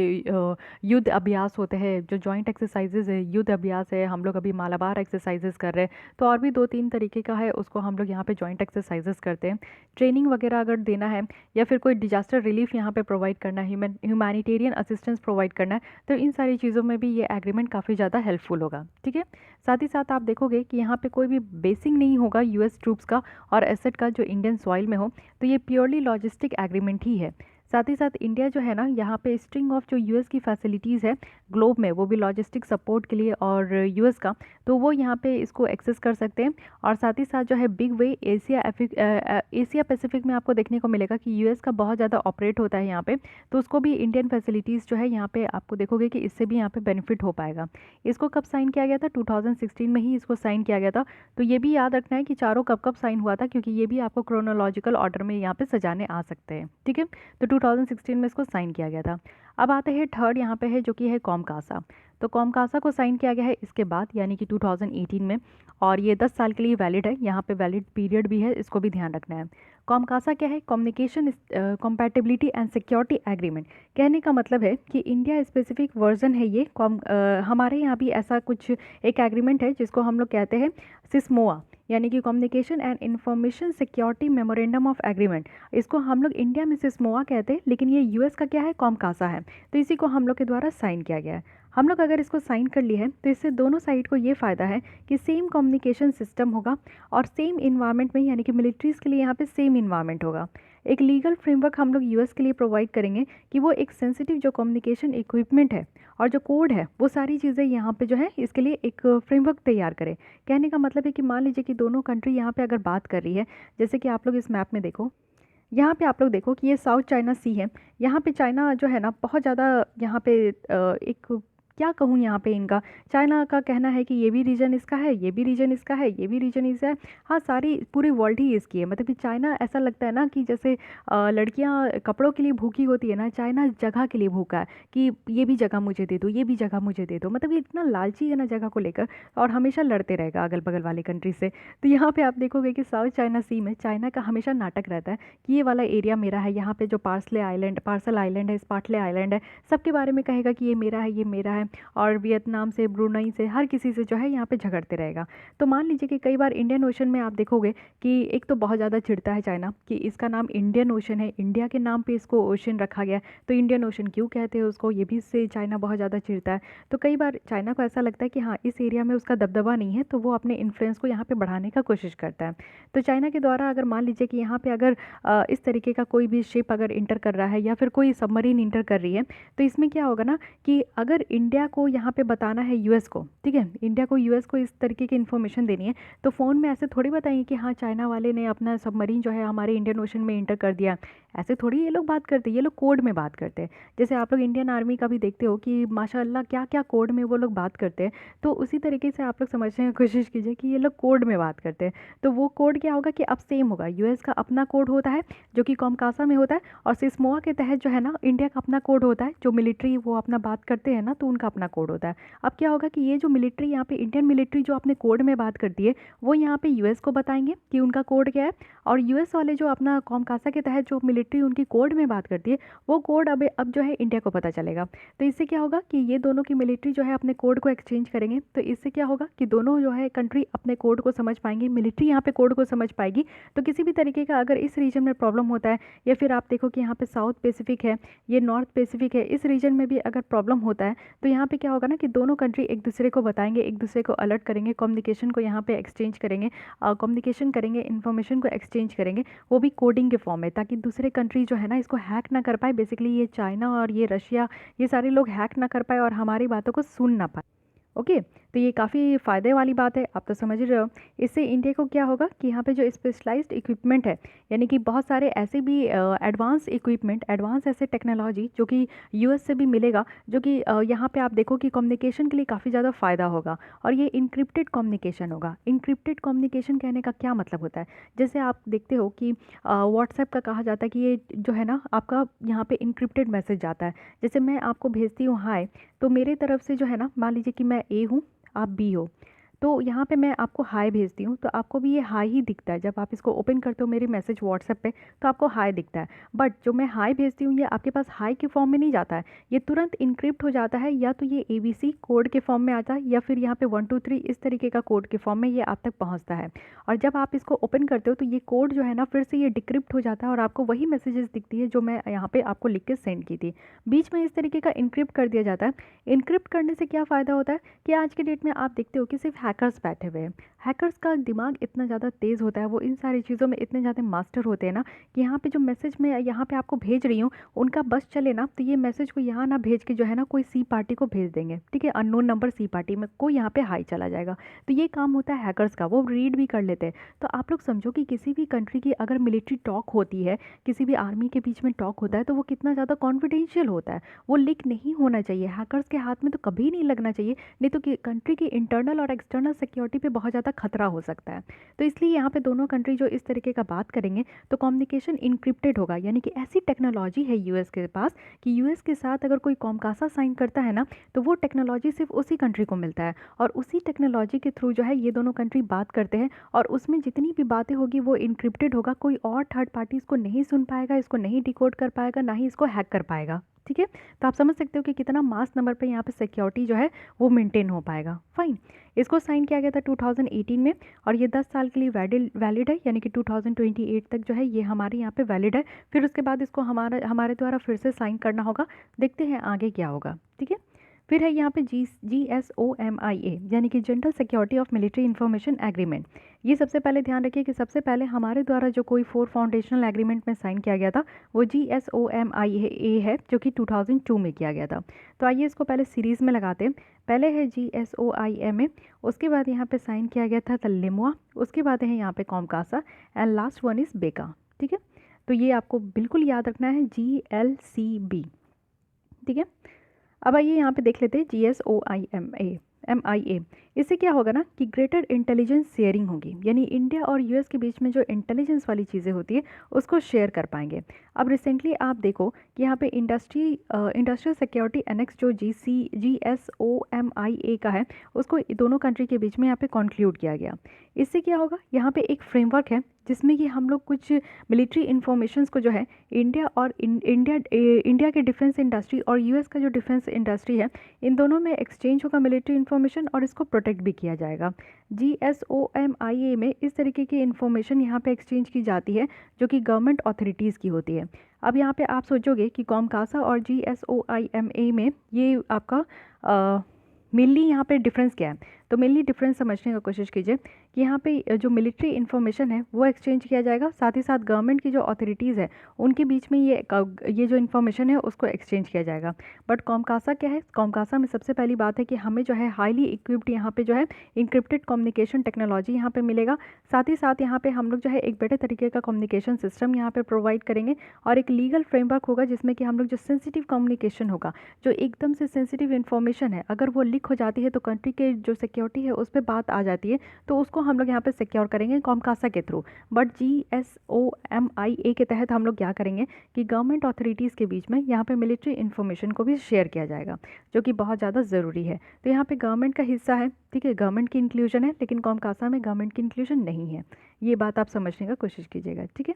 Speaker 1: युद्ध अभ्यास होते हैं। जो जॉइंट एक्सरसाइजेज है, युद्ध अभ्यास है, हम लोग अभी मालाबार एक्सरसाइजेज कर रहे हैं, तो और भी 2-3 तरीके का है, उसको हम लोग यहाँ पे जॉइंट एक्सरसाइजेज करते हैं। ट्रेनिंग वगैरह अगर देना है, या फिर कोई डिजास्टर रिलीफ यहाँ पे प्रोवाइड करना है, ह्यूमैनिटेरियन असिस्टेंस प्रोवाइड करना है, तो इन सारी चीज़ों में भी ये एग्रीमेंट काफ़ी ज़्यादा हेल्पफुल होगा, ठीक है। साथ ही साथ आप देखोगे कि यहाँ पे कोई भी बेसिंग नहीं होगा यूएस ट्रूप्स का और एसेट का जो इंडियन सॉइल में हो, तो ये प्योरली लॉजिस्टिक एग्रीमेंट ही है। साथ ही साथ इंडिया जो है ना, यहाँ पे स्ट्रिंग ऑफ जो यूएस की फैसिलिटीज़ है ग्लोब में, वो भी लॉजिस्टिक सपोर्ट के लिए, और यूएस का, तो वो यहाँ पे इसको एक्सेस कर सकते हैं। और साथ ही साथ जो है बिग वे एशिया पैसिफिक में आपको देखने को मिलेगा कि यूएस का बहुत ज़्यादा ऑपरेट होता है यहाँ पे, तो उसको भी इंडियन फैसिलिटीज़ जो है यहाँ पे आपको देखोगे कि इससे भी यहाँ पे बेनिफिट हो पाएगा। इसको कब साइन किया गया था? 2016 में ही इसको साइन किया गया था। तो ये भी याद रखना है कि चारों कब कब साइन हुआ था, क्योंकि ये भी आपको क्रोनोलॉजिकल ऑर्डर में यहाँ पे सजाने आ सकते हैं, ठीक है। तो 2016 में इसको साइन किया गया था। अब आते हैं थर्ड यहाँ पे है, जो कि है कॉमकासा। तो कॉमकासा को साइन किया गया है इसके बाद, यानी कि 2018 में, और ये 10 साल के लिए वैलिड है। यहाँ पे वैलिड पीरियड भी है, इसको भी ध्यान रखना है। कॉमकासा क्या है? Communication compatibility and security agreement. कहने का मतलब है कि इंडिया स्पेसिफिक वर्जन है ये। हमारे यहाँ भी ऐसा कुछ एक एग्रीमेंट है जिसको हम लोग कहते हैं सिस्मोआ, यानी कि communication and information security memorandum of agreement. इसको हम लोग इंडिया में सिस्मोआ कहते हैं, लेकिन ये यूएस का क्या है? कॉमकासा है। तो इसी को हम लोग के द्वारा साइन किया गया है। हम लोग अगर इसको साइन कर लिए हैं, तो इससे दोनों साइड को ये फ़ायदा है कि सेम कम्युनिकेशन सिस्टम होगा, और सेम इन्वायरमेंट में, यानी कि मिलिट्रीज़ के लिए यहाँ पे सेम इन्वायरमेंट होगा। एक लीगल फ्रेमवर्क हम लोग यूएस के लिए प्रोवाइड करेंगे कि वो एक सेंसिटिव जो कम्युनिकेशन इक्विपमेंट है और जो कोड है, वो सारी चीज़ें यहाँ पे जो है इसके लिए एक फ्रेमवर्क तैयार करें। कहने का मतलब है कि मान लीजिए कि दोनों कंट्री यहाँ पे अगर बात कर रही है, जैसे कि आप लोग इस मैप में देखो, यहाँ पे आप लोग देखो कि ये साउथ चाइना सी है। यहाँ पे चाइना जो है ना बहुत ज़्यादा यहाँ पे एक क्या कहूँ, यहाँ पे इनका चाइना का कहना है कि ये भी रीजन इसका है, ये भी रीजन इसका है, ये भी रीजन इसका है। हाँ, सारी पूरी वर्ल्ड ही इसकी है। मतलब कि चाइना ऐसा लगता है ना कि जैसे लड़कियाँ कपड़ों के लिए भूखी होती है ना, चाइना जगह के लिए भूखा है कि ये भी जगह मुझे दे दो, ये भी जगह मुझे दे दो। मतलब ये इतना लालची है ना जगह को लेकर, और हमेशा लड़ते रहेगा अगल बगल वाले कंट्री से। तो यहाँ पे आप देखोगे कि साउथ चाइना सी में चाइना का हमेशा नाटक रहता है कि ये वाला एरिया मेरा है। यहाँ पे जो पार्सल आइलैंड है, स्पार्टले आइलैंड है, सबके बारे में कहेगा कि ये मेरा है, ये मेरा है। और वियतनाम से, ब्रुनई से, हर किसी से जो है यहाँ पे झगड़ते रहेगा। तो मान लीजिए कि कई बार इंडियन ओशन में आप देखोगे कि एक तो बहुत ज़्यादा चिढ़ता है चाइना कि इसका नाम इंडियन ओशन है, इंडिया के नाम पे इसको ओशन रखा गया, तो इंडियन ओशन क्यों कहते हैं उसको, ये भी इससे चाइना बहुत ज़्यादा चिढ़ता है। तो कई बार चाइना को ऐसा लगता है कि हाँ, इस एरिया में उसका दबदबा नहीं है, तो वो अपने इन्फ्लुएंस को यहाँ पे बढ़ाने का कोशिश करता है। तो चाइना के द्वारा अगर मान लीजिए कि यहाँ पे अगर इस तरीके का कोई भी शिप अगर इंटर कर रहा है, या फिर कोई सबमरीन इंटर कर रही है, तो इसमें क्या होगा ना कि अगर इंडिया को यहाँ पे बताना है यूएस को, ठीक है, इंडिया को यूएस को इस तरीके की इन्फॉर्मेशन देनी है, तो फ़ोन में ऐसे थोड़ी बताएंगे कि हाँ, चाइना वाले ने अपना सबमरीन जो है हमारे इंडियन ओशन में इंटर कर दिया। ऐसे थोड़ी ये लोग बात करते हैं, ये लोग कोड में बात करते हैं। जैसे आप लोग इंडियन आर्मी का भी देखते हो कि माशाअल्लाह क्या क्या कोड में वो लोग बात करते हैं। तो उसी तरीके से आप लोग समझने की कोशिश कीजिए कि ये लोग कोड में बात करते हैं। तो वो कोड क्या होगा कि अब सेम होगा। यूएस का अपना कोड होता है जो कि कॉमकासा में होता है, और सिस्मोआ के तहत जो है ना इंडिया का अपना कोड होता है। जो मिलिट्री वो अपना बात करते हैं ना, तो उनका अपना कोड होता है। अब क्या होगा कि ये जो मिलिट्री यहाँ पे इंडियन मिलिट्री जो अपने कोड में बात करती है, वो यहाँ पे यूएस को बताएंगे कि उनका कोड क्या है, और यूएस वाले जो अपना कॉमकासा के तहत जो मिलिट्री उनकी कोड में बात करती है, वो कोड अब जो है इंडिया को पता चलेगा। तो इससे क्या होगा कि ये दोनों की मिलिट्री जो है अपने कोड को एक्सचेंज करेंगे, तो इससे क्या होगा कि दोनों जो है कंट्री अपने कोड को समझ पाएंगी, मिलिट्री यहाँ पे कोड को समझ पाएगी। तो किसी भी तरीके का अगर इस रीजन में प्रॉब्लम होता है, या फिर आप देखो कि यहाँ पे साउथ पैसिफिक है, ये नॉर्थ पैसिफिक है, इस रीजन में भी अगर प्रॉब्लम होता है तो यहाँ पे क्या होगा ना कि दोनों कंट्री एक दूसरे को बताएंगे, एक दूसरे को अलर्ट करेंगे, कम्युनिकेशन को यहाँ पे एक्सचेंज करेंगे, कम्युनिकेशन करेंगे, इन्फॉर्मेशन को एक्सचेंज करेंगे, वो भी कोडिंग के फॉर्म में, ताकि दूसरे कंट्री जो है ना इसको हैक ना कर पाए। बेसिकली ये चाइना और ये रशिया, ये सारे लोग हैक ना कर पाए और हमारी बातों को सुन ना पाए। ओके, तो ये काफ़ी फ़ायदे वाली बात है, आप तो समझ रहे हो। इससे इंडिया को क्या होगा कि यहाँ पे जो स्पेशलाइज्ड इक्विपमेंट है, यानी कि बहुत सारे ऐसे भी एडवांस इक्विपमेंट, एडवांस ऐसे टेक्नोलॉजी जो कि यूएस से भी मिलेगा, जो कि यहाँ पे आप देखो कि कम्युनिकेशन के लिए काफ़ी ज़्यादा फ़ायदा होगा। और ये इनक्रिप्टेड कम्युनिकेशन होगा। इनक्रिप्टेड कम्युनिकेशन कहने का क्या मतलब होता है, जैसे आप देखते हो कि व्हाट्सएप का कहा जाता है कि ये जो है ना आपका यहाँ पे इनक्रिप्टेड मैसेज जाता है। जैसे मैं आपको भेजती हूँ हाय, तो मेरे तरफ से जो है ना, मान लीजिए कि मैं ए हूँ, आप बी हो, तो यहाँ पे मैं आपको हाय भेजती हूँ, तो आपको भी ये हाय ही दिखता है। जब आप इसको ओपन करते हो मेरी मैसेज व्हाट्सएप पे, तो आपको हाय दिखता है। बट जो मैं हाय भेजती हूँ ये आपके पास हाय के फॉर्म में नहीं जाता है, ये तुरंत इनक्रिप्ट हो जाता है, या तो ये ABC कोड के फॉर्म में आता है, या फिर यहाँ पे 1 2 3 इस तरीके का कोड के फॉर्म में ये आप तक पहुँचता है। और जब आप इसको ओपन करते हो तो ये कोड जो है ना फिर से ये डिक्रिप्ट हो जाता है, और आपको वही मैसेजेस दिखती है जो मैं यहाँ पे आपको लिख के सेंड की थी। बीच में इस तरीके का इनक्रिप्ट कर दिया जाता है। इनक्रिप्ट करने से क्या फ़ायदा होता है कि आज के डेट में आप देखते हो कि सिर्फ हैकर्स बैठे हुए हैं। हैकर्स का दिमाग इतना ज़्यादा तेज़ होता है, वो इन सारी चीज़ों में इतने ज़्यादा मास्टर होते हैं ना, कि यहाँ पे जो मैसेज मैं यहाँ पे आपको भेज रही हूँ, उनका बस चले ना तो ये मैसेज को यहाँ ना भेज के जो है ना कोई सी पार्टी को भेज देंगे, ठीक है, अननोन नंबर सी पार्टी में को यहाँ पे हाई चला जाएगा। तो ये काम होता है हैकर्स का, वो रीड भी कर लेते हैं। तो आप लोग समझो कि किसी भी कंट्री की अगर मिलिट्री टॉक होती है, किसी भी आर्मी के बीच में टॉक होता है, तो वो कितना ज़्यादा कॉन्फिडेंशियल होता है, वो लीक नहीं होना चाहिए, हैकर्स के हाथ में तो कभी नहीं लगना चाहिए, नहीं तो कंट्री की इंटरनल और एक्सटर्नल सिक्योरिटी पे बहुत ज़्यादा खतरा हो सकता है। तो इसलिए यहाँ पे दोनों कंट्री जो इस तरीके का बात करेंगे तो कम्युनिकेशन इनक्रिप्टेड होगा, यानी कि ऐसी टेक्नोलॉजी है यूएस के पास कि यूएस के साथ अगर कोई कॉमकासा साइन करता है ना, तो वो टेक्नोलॉजी सिर्फ उसी कंट्री को मिलता है, और उसी टेक्नोलॉजी के थ्रू जो है ये दोनों कंट्री बात करते हैं, और उसमें जितनी भी बातें होगी वो इनक्रिप्टेड होगा, कोई और थर्ड पार्टी इसको नहीं सुन पाएगा, इसको नहीं डिकोड कर पाएगा, ना ही इसको हैक कर पाएगा। ठीक है, तो आप समझ सकते हो कि कितना मास नंबर पे यहाँ पे सिक्योरिटी जो है वो मेंटेन हो पाएगा। फाइन, इसको साइन किया गया था 2018 में, और ये 10 साल के लिए वैलिड है, यानी कि 2028 तक जो है ये हमारे यहाँ पे वैलिड है। फिर उसके बाद इसको हमारे द्वारा फिर से साइन करना होगा, देखते हैं आगे क्या होगा। ठीक है, फिर है यहाँ पे GSOMIA, यानी कि general security of military information agreement. ये सबसे पहले ध्यान रखिए कि सबसे पहले हमारे द्वारा जो कोई 4 फाउंडेशनल एग्रीमेंट में साइन किया गया था वो GSOMIA है, जो कि 2002 में किया गया था। तो आइए इसको पहले सीरीज़ में लगाते हैं। पहले है GSOIMA, उसके बाद यहाँ पे साइन किया गया था तल्लिमुआ, उसके बाद है यहाँ पे COMCASA, and last one is बेका। ठीक है, तो ये आपको बिल्कुल याद रखना है, GLCB। ठीक है, अब आइए यहाँ पे देख लेते हैं GSOIMA। इससे क्या होगा ना कि ग्रेटर इंटेलिजेंस शेयरिंग होगी, यानी इंडिया और यूएस के बीच में जो इंटेलिजेंस वाली चीज़ें होती है उसको शेयर कर पाएंगे। अब रिसेंटली आप देखो कि यहाँ पे इंडस्ट्रियल सिक्योरिटी एनेक्स जो GSOMIA का है, उसको दोनों कंट्री के बीच में यहाँ पे कॉन्क्लूड किया गया। इससे क्या होगा, यहाँ पे एक फ्रेमवर्क है जिसमें कि हम लोग कुछ मिलिट्री इन्फॉर्मेशंस को जो है इंडिया के डिफेंस इंडस्ट्री और यूएस का जो डिफेंस इंडस्ट्री है, इन दोनों में एक्सचेंज होगा मिलिट्री इन्फॉर्मेशन, और इसको प्रोटेक्ट भी किया जाएगा। GSOMIA में इस तरीके की इन्फॉर्मेशन यहाँ पे एक्सचेंज की जाती है जो कि गवर्नमेंट अथॉरिटीज़ की होती है। अब यहाँ पे आप सोचोगे कि कॉमकासा और GSOIMA में ये आपका मेनली यहाँ पे डिफरेंस क्या है, तो मेनली डिफरेंस समझने की कोशिश कीजिए कि यहाँ पे जो मिलिट्री इन्फॉर्मेशन है वो एक्सचेंज किया जाएगा, साथ ही साथ गवर्नमेंट की जो अथॉरिटीज़ है उनके बीच में ये जो इन्फॉर्मेशन है उसको एक्सचेंज किया जाएगा। बट कॉमकासा क्या है, कॉमकासा में सबसे पहली बात है कि हमें जो है हाईली इक्विप्ड यहाँ पे जो है इंक्रिप्टेड कम्युनिकेशन टेक्नोलॉजी यहाँ पे मिलेगा, साथ ही साथ यहाँ पे हम लोग जो है एक बेटर तरीके का कम्युनिकेशन सिस्टम यहाँ पे प्रोवाइड करेंगे, और एक लीगल फ्रेमवर्क होगा जिसमें कि हम लोग जो सेंसिटिव कम्युनिकेशन होगा, जो एकदम से सेंसिटिव इन्फॉर्मेशन है, अगर वो लीक हो जाती है तो कंट्री के जो सिक्योरिटी है उस पर बात आ जाती है, तो उसको हम लोग यहाँ पे सिक्योर करेंगे कॉमकासा के थ्रू। बट GSOMIA के तहत हम लोग क्या करेंगे कि गवर्नमेंट अथॉरिटीज़ के बीच में यहाँ पे मिलिट्री इन्फॉर्मेशन को भी शेयर किया जाएगा, जो कि बहुत ज़्यादा ज़रूरी है। तो यहाँ पे गवर्नमेंट का हिस्सा है, ठीक है, गवर्नमेंट की इंक्लूजन है, लेकिन कॉमकासा में गवर्नमेंट की इंक्लूजन नहीं है। ये बात आप समझने का कोशिश कीजिएगा। ठीक है,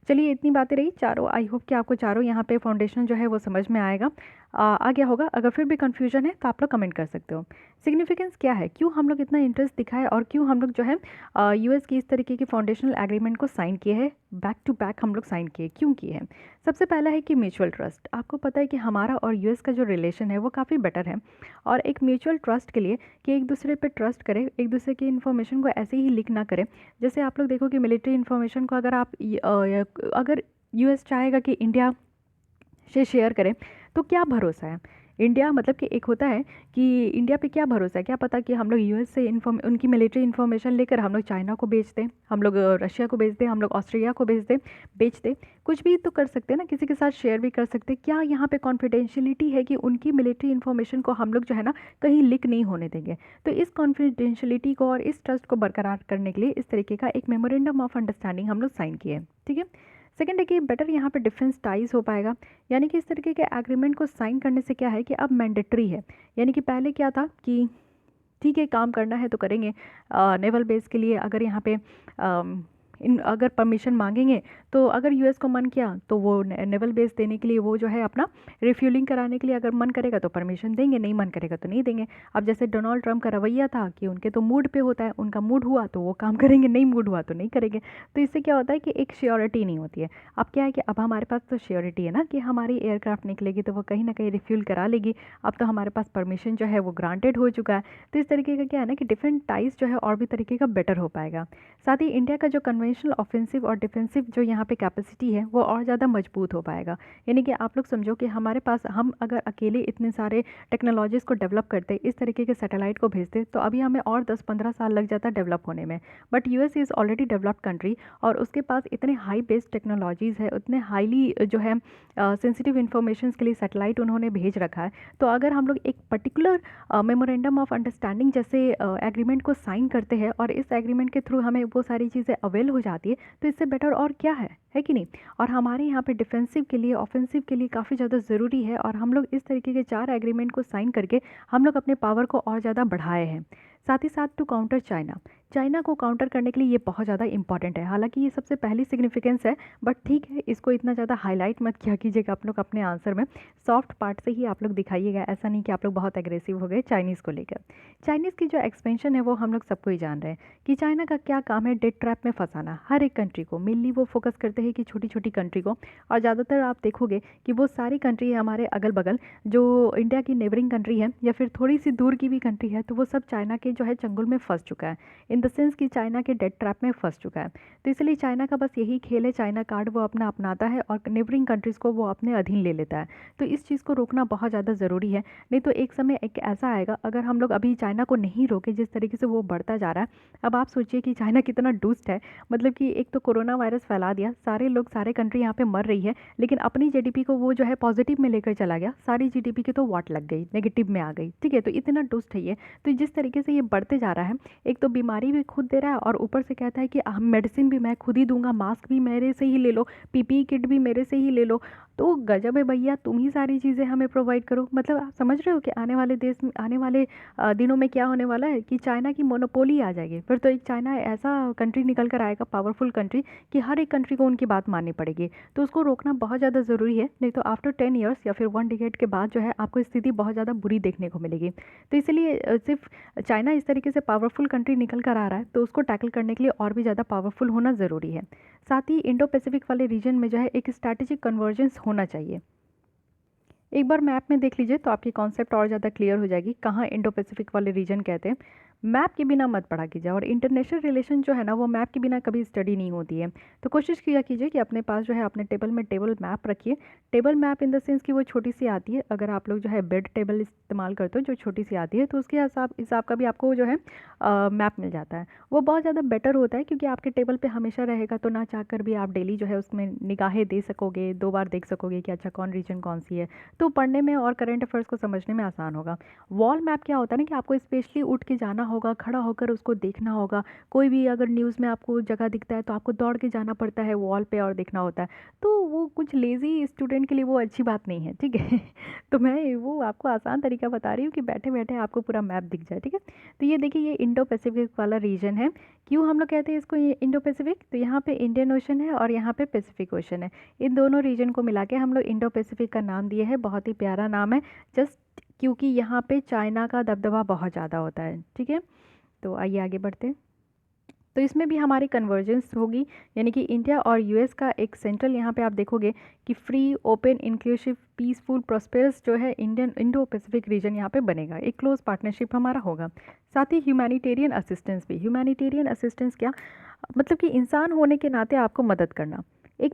Speaker 1: चलिए इतनी बातें रही चारों, आई होप कि आपको चारों यहाँ पे फाउंडेशन जो है वो समझ में आएगा, आ गया होगा। अगर फिर भी कन्फ्यूजन है तो आप लोग कमेंट कर सकते हो। सिग्निफिकेंस क्या है, क्यों हम लोग इतना इंटरेस्ट दिखाए और क्यों हम लोग जो है यूएस की इस तरीके की फाउंडेशनल एग्रीमेंट को साइन किए हैं, बैक टू बैक हम लोग साइन किए, क्यों किए हैं? सबसे पहला है कि म्यूचुअल ट्रस्ट। आपको पता है कि हमारा और यूएस का जो रिलेशन है वो काफ़ी बेटर है, और एक म्यूचुअल ट्रस्ट के लिए कि एक दूसरे पे ट्रस्ट करें, एक दूसरे की इन्फॉर्मेशन को ऐसे ही लीक ना करें। जैसे आप लोग देखो कि मिलिट्री इन्फॉर्मेशन को अगर अगर यूएस चाहेगा कि इंडिया से शेयर करें तो क्या भरोसा है? इंडिया मतलब कि एक होता है कि इंडिया पे क्या भरोसा है, क्या पता कि हम लोग यूएस से उनकी मिलिट्री इन्फॉर्मेशन लेकर हम लोग चाइना को बेच दें, हम लोग रशिया को बेच दें, हम लोग ऑस्ट्रेलिया को बेच दें, कुछ भी तो कर सकते हैं ना, किसी के साथ शेयर भी कर सकते हैं। क्या यहाँ पे कॉन्फिडेंशियलिटी है कि उनकी मिलिट्री इन्फॉर्मेशन को हम लोग जो है ना कहीं लीक नहीं होने देंगे? तो इस कॉन्फिडेंशियलिटी को और इस ट्रस्ट को बरकरार करने के लिए इस तरीके का एक मेमोरेंडम ऑफ अंडरस्टैंडिंग हम लोग साइन किए, ठीक है। सेकंड है कि बेटर यहाँ पे डिफेंस टाइज हो पाएगा, यानी कि इस तरीके के एग्रीमेंट को साइन करने से क्या है कि अब मैंडेटरी है। यानी कि पहले क्या था कि ठीक है काम करना है तो करेंगे, नेवल बेस के लिए अगर यहाँ पे अगर परमिशन मांगेंगे तो अगर यूएस को मन किया तो वो नेवल बेस देने के लिए वो जो है अपना रिफ्यूलिंग कराने के लिए अगर मन करेगा तो परमिशन देंगे, नहीं मन करेगा तो नहीं देंगे। अब जैसे डोनाल्ड ट्रंप का रवैया था कि उनके तो मूड पे होता है, उनका मूड हुआ तो वो काम करेंगे, नहीं मूड हुआ तो नहीं करेंगे। तो इससे क्या होता है कि एक श्योरिटी नहीं होती है। अब क्या है कि अब हमारे पास तो श्योरिटी है ना कि हमारी एयरक्राफ्ट निकलेगी तो वो कहीं ना कहीं रिफ्यूल करा लेगी। अब तो हमारे पास परमिशन जो है वो ग्रांटेड हो चुका है। तो इस तरीके का क्या है ना कि डिफरेंट टाइज जो है और भी तरीके का बेटर हो पाएगा। साथ ही इंडिया का जो कन्वेंशनल ऑफेंसिव और डिफेंसिव जो यहाँ पे कैपेसिटी है वो और ज़्यादा मजबूत हो पाएगा। यानी कि आप लोग समझो कि हमारे पास हम अगर अकेले इतने सारे टेक्नोलॉजीज़ को डेवलप करते, इस तरीके के सैटेलाइट को भेजते, तो अभी हमें और 10-15 साल लग जाता डेवलप होने में। But US is already developed country और उसके पास इतने हाई बेस्ड टेक्नोलॉजीज़ है, उतने हाईली जो है सेंसिटिव इन्फॉर्मेशन के लिए सैटेलाइट उन्होंने भेज रखा है। तो अगर हम लोग एक पर्टिकुलर मेमोरेंडम ऑफ अंडरस्टैंडिंग जैसे एग्रीमेंट को साइन करते हैं और इस एग्रीमेंट के थ्रू हमें वो सारी चीज़ें अवेल हो जाती है, तो इससे बेटर और क्या है कि नहीं? और हमारे यहाँ पे डिफेंसिव के लिए, ऑफेंसिव के लिए काफ़ी ज़्यादा ज़रूरी है, और हम लोग इस तरीके के 4 एग्रीमेंट को साइन करके हम लोग अपने पावर को और ज़्यादा बढ़ाए हैं। साथ ही साथ टू काउंटर चाइना को काउंटर करने के लिए ये बहुत ज़्यादा इंपॉर्टेंट है। हालांकि ये सबसे पहली सिग्निफिकेंस है, बट ठीक है, इसको इतना ज़्यादा हाईलाइट मत किया कीजिएगा आप लोग अपने आंसर में। सॉफ्ट पार्ट से ही आप लोग दिखाइएगा, ऐसा नहीं कि आप लोग बहुत एग्रेसिव हो गए चाइनीज़ को लेकर। चाइनीज़ की जो एक्सपेंशन है वो हम लोग सबको ही जान रहे हैं कि चाइना का क्या काम है, डेट ट्रैप में फंसाना हर एक कंट्री को। मेनली वो फोकस करते हैं कि छोटी छोटी कंट्री को, और ज़्यादातर आप देखोगे कि वो सारी कंट्री है हमारे अगल बगल जो इंडिया की नेबरिंग कंट्री है या फिर थोड़ी सी दूर की भी कंट्री है, तो वो सब चाइना के जो है चंगुल में फंस चुका है, इन द सेंस कि चाइना के डेट ट्रैप में फंस चुका है। तो इसलिए चाइना का बस यही खेल है, चाइना कार्ड वो अपना अपनाता है और नेबरिंग कंट्रीज़ को वो अपने अधीन ले लेता है। तो इस चीज़ को रोकना बहुत ज़्यादा ज़रूरी है, नहीं तो एक समय एक ऐसा आएगा अगर हम लोग अभी चाइना को नहीं रोके जिस तरीके से वो बढ़ता जा रहा है। अब आप सोचिए कि चाइना कितना डूस्ट है, मतलब कि एक तो कोरोना वायरस फैला दिया, सारे लोग सारे कंट्री यहाँ पे मर रही है, लेकिन अपनी जीडीपी को वो जो है पॉजिटिव में लेकर चला गया, सारी जीडीपी की तो वाट लग गई, नेगेटिव में आ गई, ठीक है। तो इतना डूस्ट है ये। तो जिस तरीके से ये बढ़ते जा रहा है, एक तो बीमारी भी खुद दे रहा है और ऊपर से कहता है कि मेडिसिन भी मैं खुद ही दूंगा, मास्क भी मेरे से ही ले लो, पीपीई किट भी मेरे से ही ले लो। तो गजब है भैया, तुम ही सारी चीज़ें हमें प्रोवाइड करो। मतलब आप समझ रहे हो कि आने वाले देश में, आने वाले दिनों में क्या होने वाला है कि चाइना की मोनोपोली आ जाएगी। फिर तो एक चाइना ऐसा कंट्री निकल कर आएगा, पावरफुल कंट्री, कि हर एक कंट्री को उनकी बात माननी पड़ेगी। तो उसको रोकना बहुत ज़्यादा ज़रूरी है, नहीं तो आफ्टर 10 ईयर्स या फिर 1 डिकेड के बाद जो है आपको स्थिति बहुत ज़्यादा बुरी देखने को मिलेगी। तो इसलिए सिर्फ चाइना इस तरीके से पावरफुल कंट्री निकल कर आ रहा है, तो उसको टैकल करने के लिए और भी ज़्यादा पावरफुल होना ज़रूरी है। साथ ही इंडो पैसिफिक वाले रीजन में जो है एक स्ट्रैटेजिक कन्वर्जेंस होना चाहिए। एक बार मैप में देख लीजिए तो आपकी कॉन्सेप्ट और ज़्यादा क्लियर हो जाएगी कहाँ इंडो पैसिफिक वाले रीजन कहते हैं। मैप के बिना मत पढ़ा कीजिए, और इंटरनेशनल रिलेशन जो है ना वो मैप के बिना कभी स्टडी नहीं होती है। तो कोशिश किया कीजिए कि अपने पास जो है अपने टेबल में टेबल मैप रखिए। Table map in the sense कि वो छोटी सी आती है, अगर आप लोग जो है बेड टेबल इस्तेमाल करते हो जो छोटी सी आती है, तो उसके हिसाब का भी आपको जो है मैप मिल जाता है। वो बहुत ज़्यादा बेटर होता है क्योंकि आपके टेबल पे हमेशा रहेगा, तो ना चाहकर भी आप डेली जो है उसमें निगाहें दे सकोगे, 2 बार देख सकोगे कि अच्छा कौन रीजन कौन सी है, तो पढ़ने में और करंट अफेयर्स को समझने में आसान होगा। वॉल मैप क्या होता है ना कि आपको स्पेशली उठ के जाना होगा, खड़ा होकर उसको देखना होगा। कोई भी अगर न्यूज़ में आपको जगह दिखता है तो आपको दौड़ के जाना पड़ता है वॉल पे और देखना होता है। तो वो कुछ लेज़ी स्टूडेंट के लिए वो अच्छी बात नहीं है, ठीक है। तो मैं वो आपको आसान तरीका बता रही हूँ कि बैठे-बैठे आपको पूरा मैप दिख जाए, ठीक है। तो ये देखिए, ये इंडो पैसिफिक वाला रीजन है। क्यों हम लोग कहते हैं इसको ये इंडो पैसिफिक? तो यहाँ पे इंडियन ओशन है और यहाँ पे पैसिफिक ओशन है। इन दोनों रीजन को मिला के हम लोग इंडो पैसिफिक का नाम दिए हैं। बहुत ही प्यारा नाम है, जस्ट क्योंकि यहाँ पे चाइना का दबदबा बहुत ज़्यादा होता है, ठीक है। तो आइए आगे बढ़ते हैं। तो इसमें भी हमारी कन्वर्जेंस होगी, यानी कि इंडिया और यूएस का एक सेंट्रल, यहाँ पे आप देखोगे कि free, open, inclusive, peaceful, prosperous जो है इंडियन इंडो पैसिफिक रीजन यहाँ पे बनेगा। एक क्लोज पार्टनरशिप हमारा होगा। साथ ही ह्यूमैनिटेरियन असिस्टेंस भी। ह्यूमैनिटेरियन असिस्टेंस क्या मतलब कि इंसान होने के नाते आपको मदद करना। एक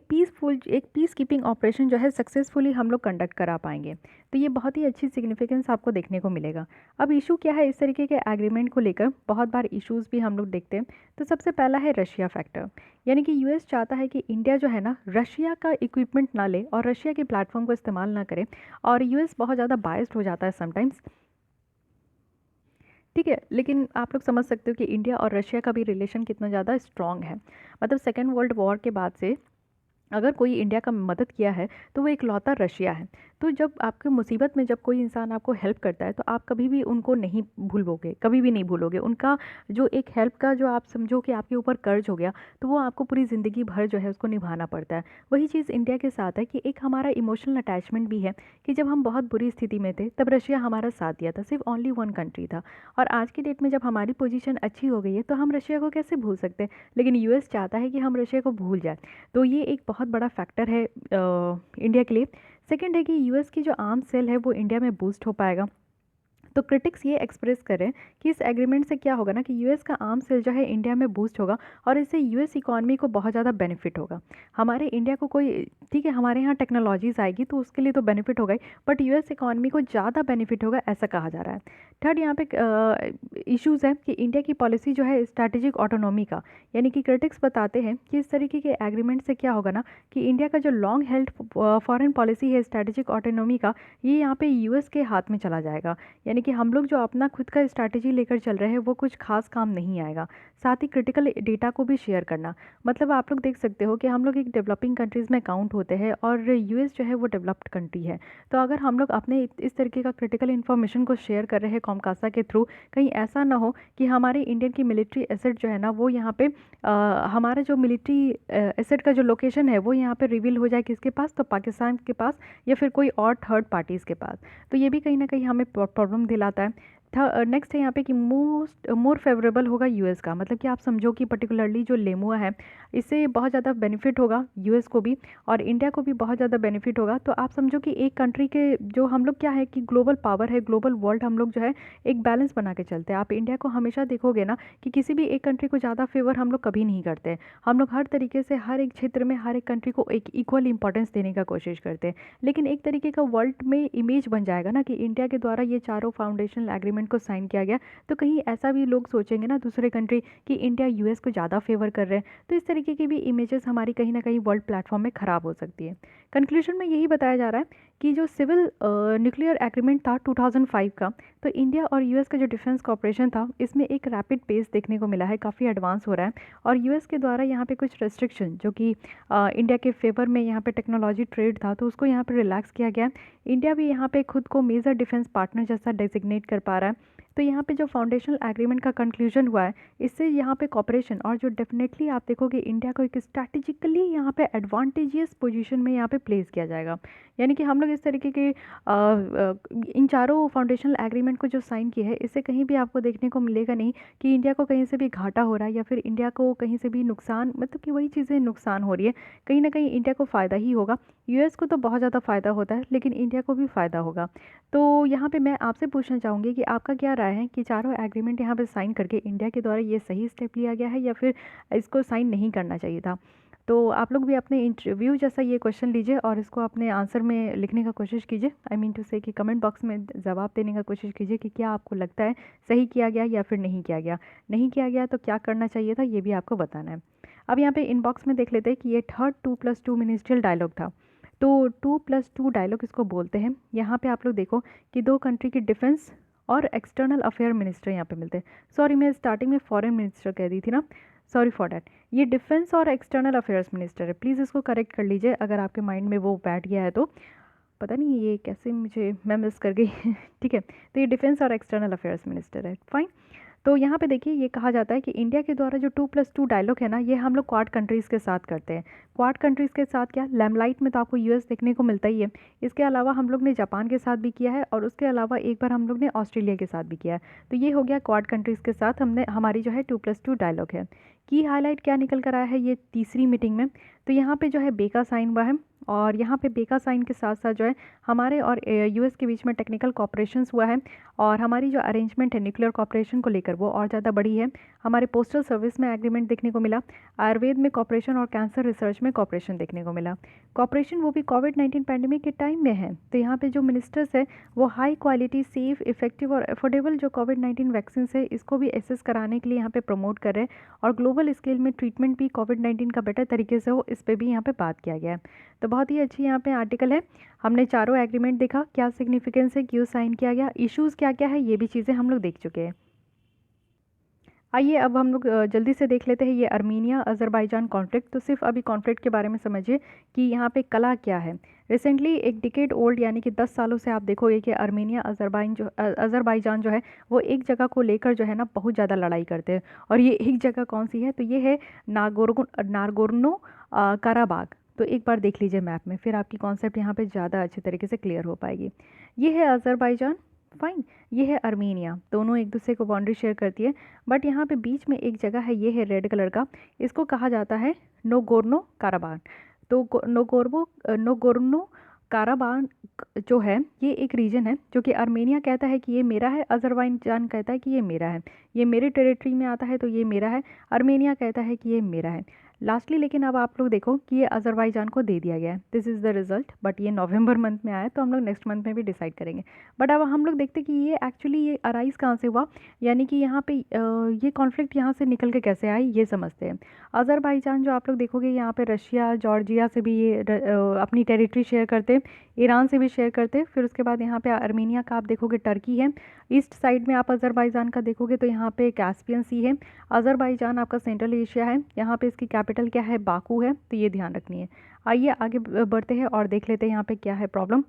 Speaker 1: पीस कीपिंग ऑपरेशन जो है सक्सेसफुली हम लोग कंडक्ट करा पाएंगे। तो ये बहुत ही अच्छी सिग्निफिकेंस आपको देखने को मिलेगा। अब इशू क्या है इस तरीके के एग्रीमेंट को लेकर? बहुत बार इश्यूज भी हम लोग देखते हैं। तो सबसे पहला है रशिया फैक्टर, यानी कि यूएस चाहता है कि इंडिया जो है ना रशिया का इक्विपमेंट ना ले और रशिया के प्लेटफॉर्म को इस्तेमाल ना करे। और यूएस बहुत ज़्यादा बायस्ड हो जाता है समटाइम्स, ठीक है। लेकिन आप लोग समझ सकते हो कि इंडिया और रशिया का भी रिलेशन कितना ज़्यादा स्ट्रॉन्ग है। मतलब सेकेंड वर्ल्ड वॉर के बाद से अगर कोई इंडिया का मदद किया है तो वो इकलौता रशिया है। तो जब आपके मुसीबत में जब कोई इंसान आपको हेल्प करता है तो आप कभी भी उनको नहीं भूलोगे, कभी भी नहीं भूलोगे उनका जो एक हेल्प का जो आप समझो कि आपके ऊपर कर्ज हो गया, तो वो आपको पूरी ज़िंदगी भर जो है उसको निभाना पड़ता है। वही चीज़ इंडिया के साथ है कि एक हमारा इमोशनल अटैचमेंट भी है कि जब हम बहुत बुरी स्थिति में थे तब रशिया हमारा साथ दिया था, सिर्फ ओनली वन कंट्री था। और आज की डेट में जब हमारी पोजीशन अच्छी हो गई है तो हम रशिया को कैसे भूल सकते हैं? लेकिन यूएस चाहता है कि हम रशिया को भूल जाए। तो ये एक बहुत बड़ा फैक्टर है इंडिया के लिए। सेकंड है कि यूएस की जो आर्म सेल है वो इंडिया में बूस्ट हो पाएगा। तो क्रिटिक्स ये एक्सप्रेस करें कि इस एग्रीमेंट से क्या होगा ना कि यूएस का आर्म सेल जो है इंडिया में बूस्ट होगा और इससे यूएस इकॉनमी को बहुत ज़्यादा बेनिफिट होगा। हमारे इंडिया को कोई, ठीक है, हमारे यहाँ टेक्नोलॉजीज आएगी तो उसके लिए तो बेनिफिट होगा ही, बट यूएस इकॉनमी को ज़्यादा बेनिफिट होगा ऐसा कहा जा रहा है। थर्ड यहाँ पे इश्यूज़ है कि इंडिया की पॉलिसी जो है स्ट्रैटेजिक ऑटोनॉमी का, यानी कि क्रिटिक्स बताते हैं कि इस तरीके के एग्रीमेंट से क्या होगा ना कि इंडिया का जो लॉन्ग हेल्ड फॉरेन पॉलिसी है स्ट्रैटेजिक ऑटोनॉमी का, ये यहाँ पे यूएस के हाथ में चला जाएगा। यानी कि हम लोग जो अपना खुद का स्ट्रैटेजी लेकर चल रहे हैं वो कुछ खास काम नहीं आएगा। साथ ही क्रिटिकल डेटा को भी शेयर करना, मतलब आप लोग देख सकते हो कि हम लोग एक डेवलपिंग कंट्रीज़ में काउंट होते हैं और यूएस जो है वो डेवलप्ड कंट्री है। तो अगर हम लोग अपने इस तरीके का क्रिटिकल इन्फॉर्मेशन को शेयर कर रहे हैं कॉमकासा के थ्रू, कहीं ऐसा ना हो कि हमारे इंडियन की मिलिट्री एसेट जो है ना वो यहाँ पे हमारा जो मिलिट्री एसेट का जो लोकेशन है वो यहाँ पे रिवील हो जाए किसके पास? तो पाकिस्तान के पास या फिर कोई और थर्ड पार्टीज़ के पास। तो ये भी कहीं ना कहीं हमें प्रॉब्लम दिलाता है। नेक्स्ट है यहाँ पे कि मोर फेवरेबल होगा यूएस का, मतलब कि आप समझो कि पर्टिकुलरली जो लेमुआ है इससे बहुत ज़्यादा बेनिफिट होगा यूएस को भी और इंडिया को भी बहुत ज़्यादा बेनिफिट होगा। तो आप समझो कि एक कंट्री के जो हम लोग क्या है कि ग्लोबल पावर है, ग्लोबल वर्ल्ड हम लोग जो है एक बैलेंस बना के चलते हैं। आप इंडिया को हमेशा देखोगे ना कि किसी भी एक कंट्री को ज़्यादा फेवर हम लोग कभी नहीं करते। हम लोग हर तरीके से हर एक क्षेत्र में हर एक कंट्री को एक इक्वल इंपॉर्टेंस देने का कोशिश करते हैं। लेकिन एक तरीके का वर्ल्ड में इमेज बन जाएगा ना कि इंडिया के द्वारा ये चारों फाउंडेशनल एग्रीमेंट को साइन किया गया, तो कहीं ऐसा भी लोग सोचेंगे ना दूसरे कंट्री कि इंडिया यूएस को ज़्यादा फेवर कर रहे हैं, तो इस तरीके की भी इमेजेस हमारी कहीं ना कहीं वर्ल्ड प्लेटफॉर्म में ख़राब हो सकती है। कंक्लूजन में यही बताया जा रहा है कि जो सिविल न्यूक्लियर एग्रीमेंट था 2005 का, तो इंडिया और यूएस का जो डिफेंस कॉपरेशन था इसमें एक रैपिड पेस देखने को मिला है, काफ़ी एडवांस हो रहा है। और यूएस के द्वारा यहाँ पे कुछ रेस्ट्रिक्शन जो कि इंडिया के फेवर में यहाँ पे टेक्नोलॉजी ट्रेड था तो उसको यहाँ पे रिलैक्स किया गया। इंडिया भी यहाँ पे खुद को मेजर डिफेंस पार्टनर जैसा डेजिग्नेट कर पा रहा है। तो यहाँ पे जो फाउंडेशनल एग्रीमेंट का कंक्लूजन हुआ है इससे यहाँ पे कॉपरेशन और जो डेफिनेटली आप देखोगे इंडिया को एक स्ट्रैटेजिकली यहाँ पे एडवांटेजियस पोजीशन में यहाँ पे प्लेस किया जाएगा। यानी कि हम लोग इस तरीके के इन चारों फाउंडेशनल एग्रीमेंट को जो साइन किए हैं इससे कहीं भी आपको देखने को मिलेगा नहीं कि इंडिया को कहीं से भी घाटा हो रहा है या फिर इंडिया को कहीं से भी नुकसान, मतलब कि वही चीज़ें नुकसान हो रही है। कहीं ना कहीं इंडिया को फ़ायदा ही होगा। यूएस को तो बहुत ज़्यादा फ़ायदा होता है लेकिन इंडिया को भी फ़ायदा होगा। तो यहाँ पे मैं आपसे पूछना चाहूँगी कि आपका क्या राय है कि चारों एग्रीमेंट यहाँ पे साइन करके इंडिया के द्वारा ये सही स्टेप लिया गया है या फिर इसको साइन नहीं करना चाहिए था? तो आप लोग भी अपने इंटरव्यू जैसा ये क्वेश्चन लीजिए और इसको अपने आंसर में लिखने का कोशिश कीजिए। आई मीन टू से कि कमेंट बॉक्स में जवाब देने का कोशिश कीजिए कि क्या आपको लगता है सही किया गया या फिर नहीं किया गया। नहीं किया गया तो क्या करना चाहिए था ये भी आपको बताना है। अब यहाँ पे इनबॉक्स में देख लेते हैं कि ये थर्ड 2+2 मिनिस्ट्रियल डायलॉग था। तो 2+2 डायलॉग इसको बोलते हैं। यहाँ पे आप लोग देखो कि दो कंट्री की डिफेंस और एक्सटर्नल अफेयर मिनिस्टर यहाँ पे मिलते हैं। सॉरी, मैं स्टार्टिंग में फॉरेन मिनिस्टर कह दी थी ना, सॉरी फॉर डैट। ये डिफेंस और एक्सटर्नल अफेयर्स मिनिस्टर है, प्लीज़ इसको करेक्ट कर लीजिए अगर आपके माइंड में वो बैठ गया है तो। पता नहीं ये कैसे मुझे मैं मिस कर गई ठीक है, तो ये डिफेंस और एक्सटर्नल अफेयर्स मिनिस्टर है, फाइन। तो यहाँ पे देखिए ये कहा जाता है कि इंडिया के द्वारा जो 2+2 डायलॉग है ना, ये हम लोग क्वाड कंट्रीज़ के साथ करते हैं। क्वाड कंट्रीज़ के साथ क्या, लैमलाइट में तो आपको यूएस देखने को मिलता ही है, इसके अलावा हम लोग ने जापान के साथ भी किया है और उसके अलावा एक बार हम लोग ने ऑस्ट्रेलिया के साथ भी किया है। तो ये हो गया क्वाड कंट्रीज़ के साथ हमने हमारी जो है 2+2 डायलॉग है। की हाईलाइट क्या निकल कर आया है ये तीसरी मीटिंग में, तो यहाँ पे जो है बे का साइन हुआ है और यहाँ पे बे का साइन के साथ साथ जो है हमारे और यूएस के बीच में टेक्निकल कॉपरेशंस हुआ है और हमारी जो अरेंजमेंट है न्यूक्लियर कॉपरेशन को लेकर वो और ज़्यादा बड़ी है। हमारे पोस्टल सर्विस में एग्रीमेंट देखने को मिला, आयुर्वेद में कॉपरेशन और कैंसर रिसर्च में कॉपरेशन देखने को मिला। कॉपरेशन वो भी कोविड-19 पैंडेमिक के टाइम में है, तो यहाँ पे जो मिनिस्टर्स है वो हाई क्वालिटी, सेफ, इफेक्टिव और अफोर्डेबल जो कोविड-19 वैक्सीन है इसको भी एसेस कराने के लिए यहाँ पे प्रमोट कर रहे हैं और ग्लोबल स्केल में ट्रीटमेंट भी कोविड-19 का बेटर तरीके से हो, इस पर भी यहाँ पे बात किया गया है। तो बहुत ही अच्छी यहाँ पे आर्टिकल है। हमने चारों एग्रीमेंट देखा, क्या सिग्निफिकेंस है, क्यों साइन किया गया, इश्यूज़ क्या क्या है, ये भी चीज़ें हम लोग देख चुके हैं। आइए अब हम लोग जल्दी से देख लेते हैं ये अर्मीनिया अज़रबैजान कॉन्फ्लिक्ट। तो सिर्फ अभी कॉन्फ्लिक्ट के बारे में समझिए कि यहाँ पे कला क्या है। रिसेंटली एक डिकेड ओल्ड यानी कि 10 सालों से आप देखोगे कि अर्मीनिया अज़रबैजान जो है वो एक जगह को लेकर जो है ना बहुत ज़्यादा लड़ाई करते हैं। और ये एक जगह कौन सी है, तो ये है नागोर्नो काराबाग। तो एक बार देख लीजिए मैप में, फिर आपकी कॉन्सेप्ट यहाँ पे ज़्यादा अच्छे तरीके से क्लियर हो पाएगी। ये है अज़रबैजान, फाइन। ये है अर्मीनिया, दोनों एक दूसरे को बाउंड्री शेयर करती है, बट यहाँ पे बीच में एक जगह है, ये है रेड कलर का, इसको कहा जाता है नोगोर्नो काराबाग। तो नोगोर्नो काराबाग जो है ये एक रीजन है जो कि अर्मेनिया कहता है कि ये मेरा है, अज़रबैजान कहता है कि ये मेरा है, ये मेरे टेरिटरी में आता है तो ये मेरा है, अर्मेनिया कहता है कि ये मेरा है। लास्टली लेकिन अब आप लोग देखो कि ये अज़रबैजान को दे दिया गया है, this is the result. But ये नवंबर मंथ में आया तो हम लोग नेक्स्ट मंथ में भी डिसाइड करेंगे। बट अब हम लोग देखते हैं कि ये एक्चुअली ये अराइज कहाँ से हुआ, यानी कि यहाँ पे ये कॉन्फ्लिक्ट यहाँ से निकल के कैसे आई ये समझते हैं। अज़रबैजान जो आप लोग देखोगे यहाँ पे रशिया, जॉर्जिया से भी ये अपनी टेरिटरी शेयर करते हैं, ईरान से भी शेयर करते हैं। फिर उसके बाद यहाँ पे अर्मीनिया का आप देखोगे टर्की है, ईस्ट साइड में आप अज़रबैजान का देखोगे तो यहाँ पे कैस्पियन सी है। अज़रबैजान आपका सेंट्रल एशिया है, यहाँ पे इसकी कैपिटल क्या है, बाकू है, तो ये ध्यान रखनी है। आइए आगे बढ़ते हैं और देख लेते हैं यहाँ पे क्या है प्रॉब्लम।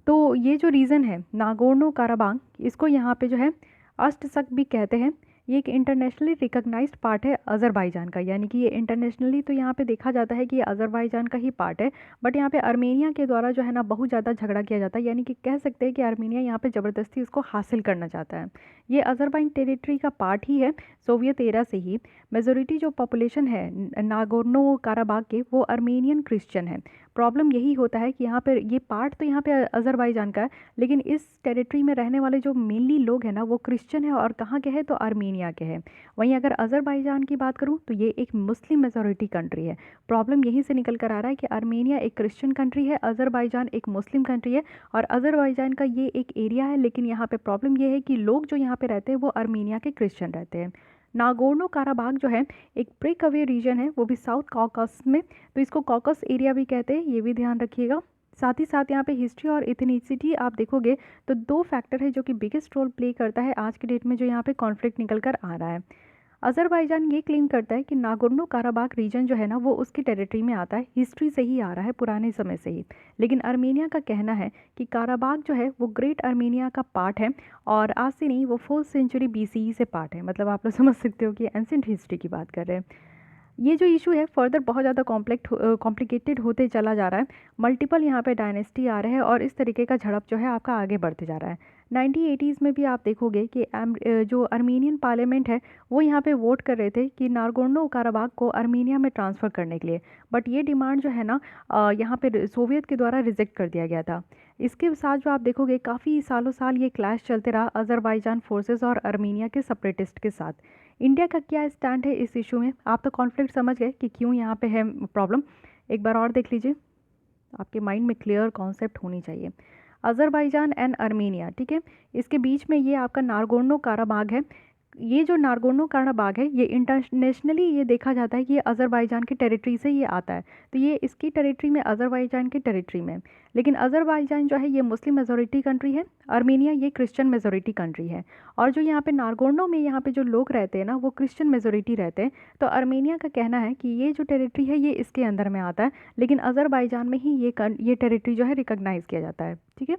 Speaker 1: तो ये जो रीज़न है नागोर्नो काराबाग, इसको यहाँ पे जो है अष्टसक भी कहते हैं। ये एक इंटरनेशनली रिकॉग्नाइज्ड पार्ट है अज़रबैजान का, यानी कि ये इंटरनेशनली तो यहाँ पे देखा जाता है कि ये अज़रबैजान का ही पार्ट है, बट यहाँ पे अर्मेनिया के द्वारा जो है ना बहुत ज़्यादा झगड़ा किया जाता है, यानी कि कह सकते हैं कि अर्मेनिया यहाँ पे ज़बरदस्ती इसको हासिल करना चाहता है। ये अज़रबैजान टेरिटरी का पार्ट ही है सोवियत एरा से ही। मेजोरिटी जो पॉपुलेशन है नागोर्नो काराबाग के वो अर्मेनियन क्रिश्चियन है। प्रॉब्लम यही होता है कि यहाँ पर ये पार्ट तो यहाँ पे अज़रबैजान का है, लेकिन इस टेरिटरी में रहने वाले जो मेनली लोग हैं ना वो क्रिश्चियन है और कहाँ के हैं, तो अर्मीनिया के हैं। वहीं अगर अज़रबैजान की बात करूँ तो ये एक मुस्लिम मेजॉरिटी कंट्री है। प्रॉब्लम यहीं से निकल कर आ रहा है कि अर्मेनिया एक क्रिश्चियन कंट्री है, अज़रबैजान एक मुस्लिम कंट्री है और अज़रबैजान का ये एक एरिया है, लेकिन यहाँ पे प्रॉब्लम ये है कि लोग जो यहाँ पे रहते हैं वो अर्मीनिया के क्रिश्चियन रहते हैं। नागोर्नो काराबाग जो है एक ब्रेक अवे रीजन है, वो भी साउथ कॉकस में, तो इसको कॉकस एरिया भी कहते हैं, ये भी ध्यान रखिएगा। साथ ही साथ यहाँ पे हिस्ट्री और इथनिसिटी आप देखोगे तो दो फैक्टर है जो कि बिगेस्ट रोल प्ले करता है आज के डेट में जो यहाँ पे कॉन्फ्लिक्ट निकल कर आ रहा है। अज़रबैजान ये क्लेम करता है कि नागोर्नो काराबाग रीजन जो है ना वो उसकी टेरिटरी में आता है, हिस्ट्री से ही आ रहा है, पुराने समय से ही। लेकिन अर्मेनिया का कहना है कि काराबाग जो है वो ग्रेट अर्मेनिया का पार्ट है और आज से नहीं, वो 4th सेंचुरी BCE से पार्ट है। मतलब आप लोग समझ सकते हो कि एंसेंट हिस्ट्री की बात कर रहे हैं। ये जो इशू है फर्दर बहुत ज़्यादा कॉम्प्लिकेटेड होते चला जा रहा है, मल्टीपल यहाँ पे डायनेस्टी आ रहे हैं और इस तरीके का झड़प जो है आपका आगे बढ़ते जा रहा है। 1980s में भी आप देखोगे कि जो अर्मीनियन पार्लियामेंट है वो यहाँ पे वोट कर रहे थे कि नागोर्नो काराबाग को अर्मीनिया में ट्रांसफ़र करने के लिए, बट ये डिमांड जो है ना यहाँ पे सोवियत के द्वारा रिजेक्ट कर दिया गया था। इसके साथ जो आप देखोगे काफ़ी सालों साल ये क्लैश चलते रहा अज़रबैजान फोर्सेस और अर्मीनिया के सेपरेटिस्ट के साथ। इंडिया का क्या स्टैंड है इस इशू में, आप तो कॉन्फ्लिक्ट समझ गए कि क्यों यहाँ पे है प्रॉब्लम। एक बार और देख लीजिए, आपके माइंड में क्लियर कॉन्सेप्ट होनी चाहिए। अज़रबैजान एंड अर्मीनिया, ठीक है, इसके बीच में ये आपका नागोर्नो काराबाग है। ये जो नागोर्नो कराबाख है ये इंटरनेशनली ये देखा जाता है कि ये अज़रबाईजान की टेरिटरी से ये आता है, तो ये इसकी टेरिटरी में, अज़रबाईजान की टेरिटरी में। लेकिन अज़रबाईजान जो है ये मुस्लिम मेजॉरिटी कंट्री है, आर्मेनिया ये क्रिश्चियन मेजॉरिटी कंट्री है। और जो यहाँ पे नागोर्नो में यहाँ पे जो लोग रहते हैं ना वो क्रिश्चियन मेजॉरिटी रहते हैं। तो आर्मेनिया का कहना है कि ये जो टेरिटरी है ये इसके अंदर में आता है, लेकिन अज़रबाईजान में ही ये टेरिटरी जो है रिकॉग्नाइज़ किया जाता है। ठीक है,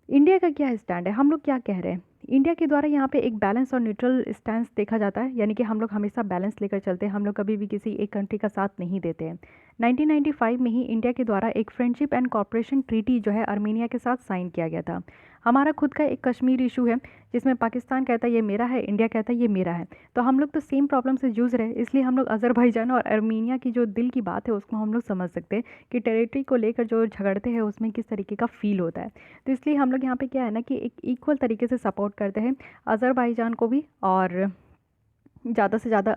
Speaker 1: इंडिया का क्या स्टैंड है, हम लोग क्या कह रहे हैं? इंडिया के द्वारा यहाँ पे एक बैलेंस और न्यूट्रल स्टैंड देखा जाता है, यानी कि हम लोग हमेशा बैलेंस लेकर चलते हैं, हम लोग कभी भी किसी एक कंट्री का साथ नहीं देते हैं। 1995 में ही इंडिया के द्वारा एक फ्रेंडशिप एंड कॉर्पोरेशन ट्रीटी जो है आर्मेनिया के साथ साइन किया गया था। हमारा खुद का एक कश्मीर इशू है जिसमें पाकिस्तान कहता है ये मेरा है, इंडिया कहता है ये मेरा है, तो हम लोग तो सेम प्रॉब्लम से जूझ रहे हैं। इसलिए हम लोग अज़रबैजान और आर्मेनिया की जो दिल की बात है उसको हम लोग समझ सकते हैं कि टेरिटरी को लेकर जो झगड़ते हैं उसमें किस तरीके का फील होता है। तो इसलिए हम लोग यहाँ पे क्या है ना कि एक इक्वल तरीके से सपोर्ट करते हैं अज़रबैजान को भी। और ज़्यादा से ज़्यादा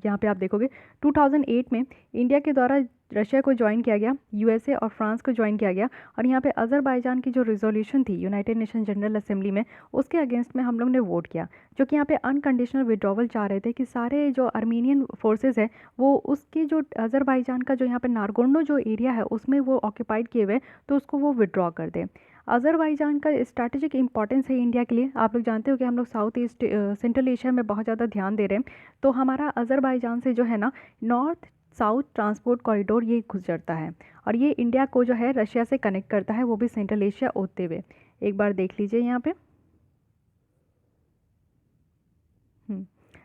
Speaker 1: यहाँ पे आप देखोगे 2008 में इंडिया के द्वारा रशिया को ज्वाइन किया गया, यूएसए और फ्रांस को ज्वाइन किया गया, और यहाँ पे अज़रबैजान की जो रिजोल्यूशन थी यूनाइटेड नेशन जनरल असेंबली में उसके अगेंस्ट में हम लोग ने वोट किया, जो कि यहाँ पे अनकंडीशनल विड्रॉवल चाह रहे थे कि सारे जो आर्मीनियन फोर्सेस है वो उसके जो अज़रबैजान का जो यहाँ पे नागोर्नो जो एरिया है उसमें वो ऑक्यूपाइड किए हुए, तो उसको वो विड्रॉ कर दे। अज़रबैजान का स्ट्रैटेजिक इंपॉर्टेंस है इंडिया के लिए। आप लोग जानते हो कि हम लोग साउथ ईस्ट सेंट्रल एशिया में बहुत ज़्यादा ध्यान दे रहे हैं, तो हमारा अज़रबैजान से जो है ना नॉर्थ साउथ ट्रांसपोर्ट कॉरिडोर ये गुजरता है, और ये इंडिया को जो है रशिया से कनेक्ट करता है, वो भी सेंट्रल एशिया होते हुए। एक बार देख लीजिए यहाँ पे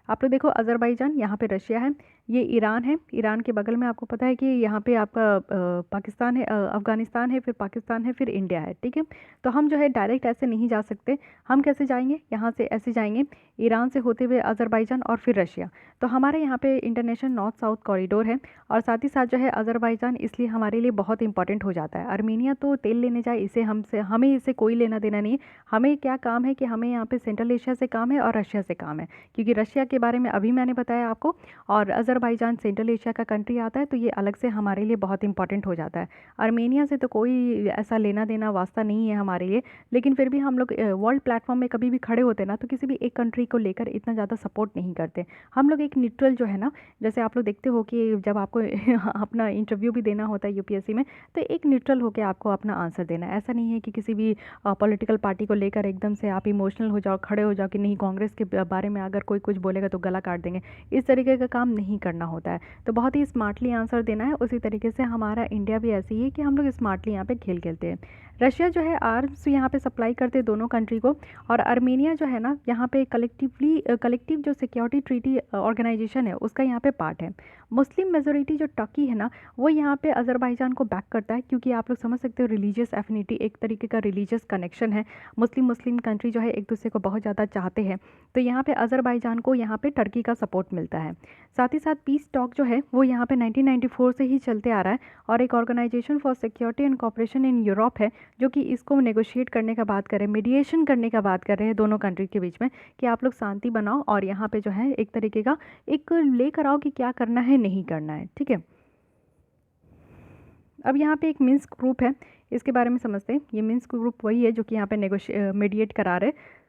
Speaker 1: आप लोग देखो, अज़रबैजान यहाँ पे रशिया है, ये ईरान है, ईरान के बगल में आपको पता है कि यहाँ पे आपका पाकिस्तान है, अफ़गानिस्तान है, फिर पाकिस्तान है, फिर इंडिया है। ठीक है, तो हम जो है डायरेक्ट ऐसे नहीं जा सकते, हम कैसे जाएंगे, यहाँ से ऐसे जाएंगे ईरान से होते हुए अज़रबैजान और फिर रशिया। तो हमारे यहाँ पे इंटरनेशनल नॉर्थ साउथ कॉरिडोर है, और साथ ही साथ जो है अज़रबैजान इसलिए हमारे लिए बहुत इंपॉर्टेंट हो जाता है। आर्मीनिया तो तेल लेने जाए, इसे हमें इससे कोई लेना देना नहीं है। हमें क्या काम है कि हमें यहाँ पे सेंट्रल एशिया से काम है और रशिया से काम है, क्योंकि रशिया के बारे में अभी मैंने बताया आपको, और अज़रबैजान सेंट्रल एशिया का कंट्री आता है, तो ये अलग से हमारे लिए बहुत इंपॉर्टेंट हो जाता है। आर्मेनिया से तो कोई ऐसा लेना देना वास्ता नहीं है हमारे लिए, लेकिन फिर भी हम लोग वर्ल्ड प्लेटफॉर्म में कभी भी खड़े होते ना तो किसी भी एक कंट्री को लेकर इतना ज़्यादा सपोर्ट नहीं करते। हम लोग एक न्यूट्रल जो है ना, जैसे आप लोग देखते हो कि जब आपको अपना इंटरव्यू भी देना होता है यूपीएससी में, तो एक न्यूट्रल होकर आपको अपना आंसर देना है। ऐसा नहीं है कि किसी भी पॉलिटिकल पार्टी को लेकर एकदम से आप इमोशनल हो जाओ, खड़े हो जाओ कि नहीं कांग्रेस के बारे में अगर कोई कुछ बोलेगा तो गला काट देंगे। इस तरीके का काम नहीं करना होता है, तो बहुत ही स्मार्टली आंसर देना है। उसी तरीके से हमारा इंडिया भी ऐसी ही है कि हम लोग स्मार्टली यहाँ पे खेल खेलते हैं। रशिया जो है आर्म्स यहाँ पे सप्लाई करते हैं दोनों कंट्री को, और आर्मेनिया जो है ना यहाँ पे कलेक्टिव जो सिक्योरिटी ट्रीटी ऑर्गेनाइजेशन है उसका यहाँ पे पार्ट है। मुस्लिम मेजोरिटी जो टर्की है ना वो यहाँ पे अज़रबैजान को बैक करता है, क्योंकि आप लोग समझ सकते हो रिलीजियस एफिनिटी, एक तरीके का रिलीजियस कनेक्शन है। मुस्लिम कंट्री जो है एक दूसरे को बहुत ज़्यादा चाहते हैं, तो यहाँ पे अज़रबैजान को यहाँ पे टर्की का सपोर्ट मिलता है। साथ ही साथ पीस टॉक जो है वो यहाँ पे 1994 से ही चलते आ रहा है, और एक organisation for security and cooperation in Europe है जो कि इसको नेगोशिएट करने का बात कर रहे हैं, मीडिएशन करने का बात कर रहे हैं दोनों कंट्री के बीच में, कि आप लोग शांति बनाओ और यहाँ पे जो है एक तरीके का एक लेकर आओ कि क्या करना है नहीं करना है। ठीक है, अब यहाँ पे एक मिन्स्क ग्रुप है, इसके बारे में समझते हैं। ये मिन्स्क ग्रुप वही है जो कि यहाँ पे मीडिएट करा रहे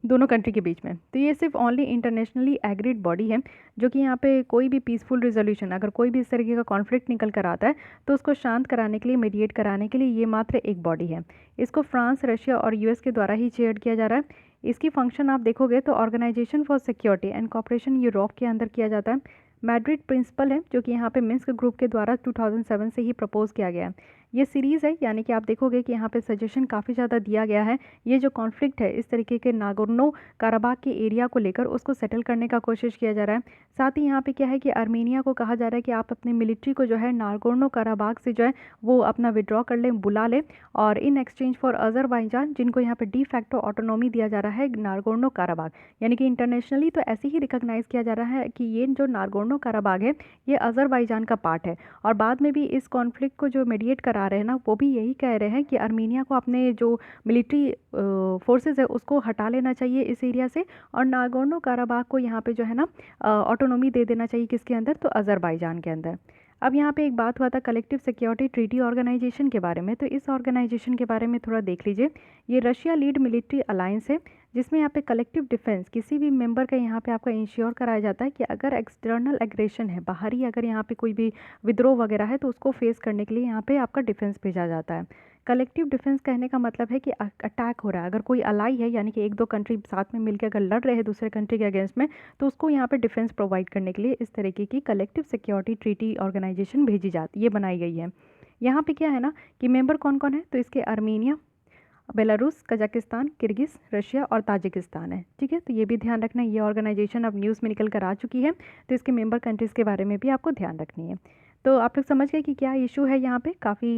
Speaker 1: दोनों कंट्री के बीच में। तो ये सिर्फ ओनली इंटरनेशनली एग्रीड बॉडी है, जो कि यहाँ पे कोई भी पीसफुल रिजोल्यूशन, अगर कोई भी इस तरीके का कॉन्फ्लिक्ट निकल कर आता है तो उसको शांत कराने के लिए, मीडिएट कराने के लिए ये मात्र एक बॉडी है। इसको फ्रांस, रशिया और यूएस के द्वारा ही चेयर किया जा रहा है। इसकी फंक्शन आप देखोगे तो organisation for security and cooperation Europe के अंदर किया जाता है। मैड्रिड प्रिंसिपल है जो कि यहाँ पे मिन्स्क ग्रुप के द्वारा 2007 से ही प्रपोज किया गया है। ये सीरीज़ है, यानी कि आप देखोगे कि यहाँ पे सजेशन काफ़ी ज़्यादा दिया गया है। ये जो कॉन्फ्लिक्ट है इस तरीके के नागोर्नो कराबाख के एरिया को लेकर उसको सेटल करने का कोशिश किया जा रहा है। साथ ही यहाँ पे क्या है कि आर्मेनिया को कहा जा रहा है कि आप अपने मिलिट्री को जो है नागोर्नो कराबाख से जो है वो अपना विड्रॉ कर लें, बुला लें, और इन एक्सचेंज फॉर अज़रबैजान जिनको यहाँ पे डी फैक्टो ऑटोनॉमी दिया जा रहा है नागोर्नो कराबाख, यानी कि इंटरनेशनली तो ऐसे ही रिकॉग्नाइज़ किया जा रहा है कि ये जो नागोर्नो कराबाख है ये अज़रबैजान का पार्ट है। और बाद में भी इस कॉन्फ्लिक्ट को जो मीडिएट करा रहे हैं ना वो भी यही कह रहे हैं कि आर्मेनिया को अपने जो मिलिट्री फोर्सेस है उसको हटा लेना चाहिए इस एरिया से, और नागोर्नो कराबाख को यहाँ पे जो है ना ऑटोनॉमी दे देना चाहिए, किसके अंदर, तो अज़रबैजान के अंदर। अब यहाँ पे एक बात हुआ था कलेक्टिव सिक्योरिटी ट्रीटी ऑर्गेनाइजेशन के बारे में, तो इस ऑर्गेनाइजेशन के बारे में थोड़ा देख लीजिए। ये रशिया लीड मिलिट्री अलायंस है जिसमें यहाँ पे कलेक्टिव डिफेंस किसी भी मेंबर का यहाँ पे आपका इंश्योर कराया जाता है कि अगर एक्सटर्नल एग्रेशन है, बाहरी अगर यहाँ पे कोई भी विद्रोह वगैरह है तो उसको फेस करने के लिए यहाँ पे आपका डिफेंस भेजा जाता है। कलेक्टिव डिफेंस कहने का मतलब है कि अटैक हो रहा है, अगर कोई अलाई है यानी कि एक दो कंट्री साथ में मिलकर अगर लड़ रहे हैं दूसरे कंट्री के अगेंस्ट में, तो उसको यहाँ पे डिफेंस प्रोवाइड करने के लिए इस तरीके की कलेक्टिव सिक्योरिटी ट्रीटी ऑर्गेनाइजेशन भेजी जाती, ये बनाई गई है। यहाँ पे क्या है ना कि मेंबर कौन कौन है, तो इसके Armenia, Belarus, Kazakhstan, Kyrgyz, Russia और ताजिकिस्तान है। ठीक है, तो ये भी ध्यान रखना, ये ऑर्गेनाइजेशन अब न्यूज़ में निकल कर आ चुकी है, तो इसके मेंबर कंट्रीज़ के बारे में भी आपको ध्यान रखनी है। तो आप लोग समझ गए कि क्या इशू है यहाँ पे, काफ़ी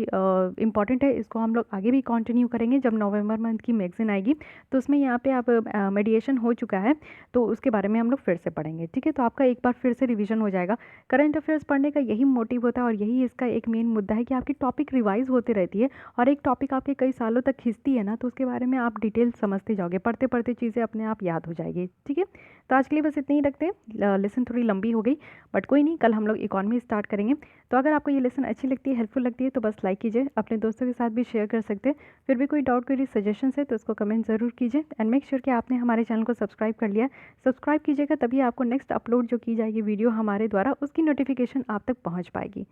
Speaker 1: इंपॉर्टेंट है, इसको हम लोग आगे भी कंटिन्यू करेंगे जब नवंबर मंथ की मैगजीन आएगी, तो उसमें यहाँ पे आप मेडिएशन हो चुका है तो उसके बारे में हम लोग फिर से पढ़ेंगे। ठीक है, तो आपका एक बार फिर से रिवीजन हो जाएगा। करंट अफेयर्स पढ़ने का यही मोटिव होता है और यही इसका एक मेन मुद्दा है कि आपकी टॉपिक रिवाइज होती रहती है, और एक टॉपिक आपके कई सालों तक खींचती है ना, तो उसके बारे में आप डिटेल समझते जाओगे, पढ़ते पढ़ते चीज़ें अपने आप याद हो जाएगी। ठीक है, तो आज के लिए बस इतनी ही रखते हैं, लेसन थोड़ी लंबी हो गई बट कोई नहीं, कल हम लोग इकॉनमी स्टार्ट करेंगे। तो अगर आपको ये लेसन अच्छी लगती है, हेल्पफुल लगती है, तो बस लाइक कीजिए, अपने दोस्तों के साथ भी शेयर कर सकते हैं। फिर भी कोई डाउट क्वेरी सजेशन है तो उसको कमेंट ज़रूर कीजिए, एंड मेक श्योर कि आपने हमारे चैनल को सब्सक्राइब कर लिया। सब्सक्राइब कीजिएगा तभी आपको नेक्स्ट अपलोड जो की जाएगी वीडियो हमारे द्वारा, उसकी नोटिफिकेशन आप तक पहुँच पाएगी।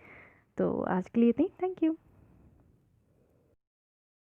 Speaker 1: तो आज के लिए इतनी, थैंक यू।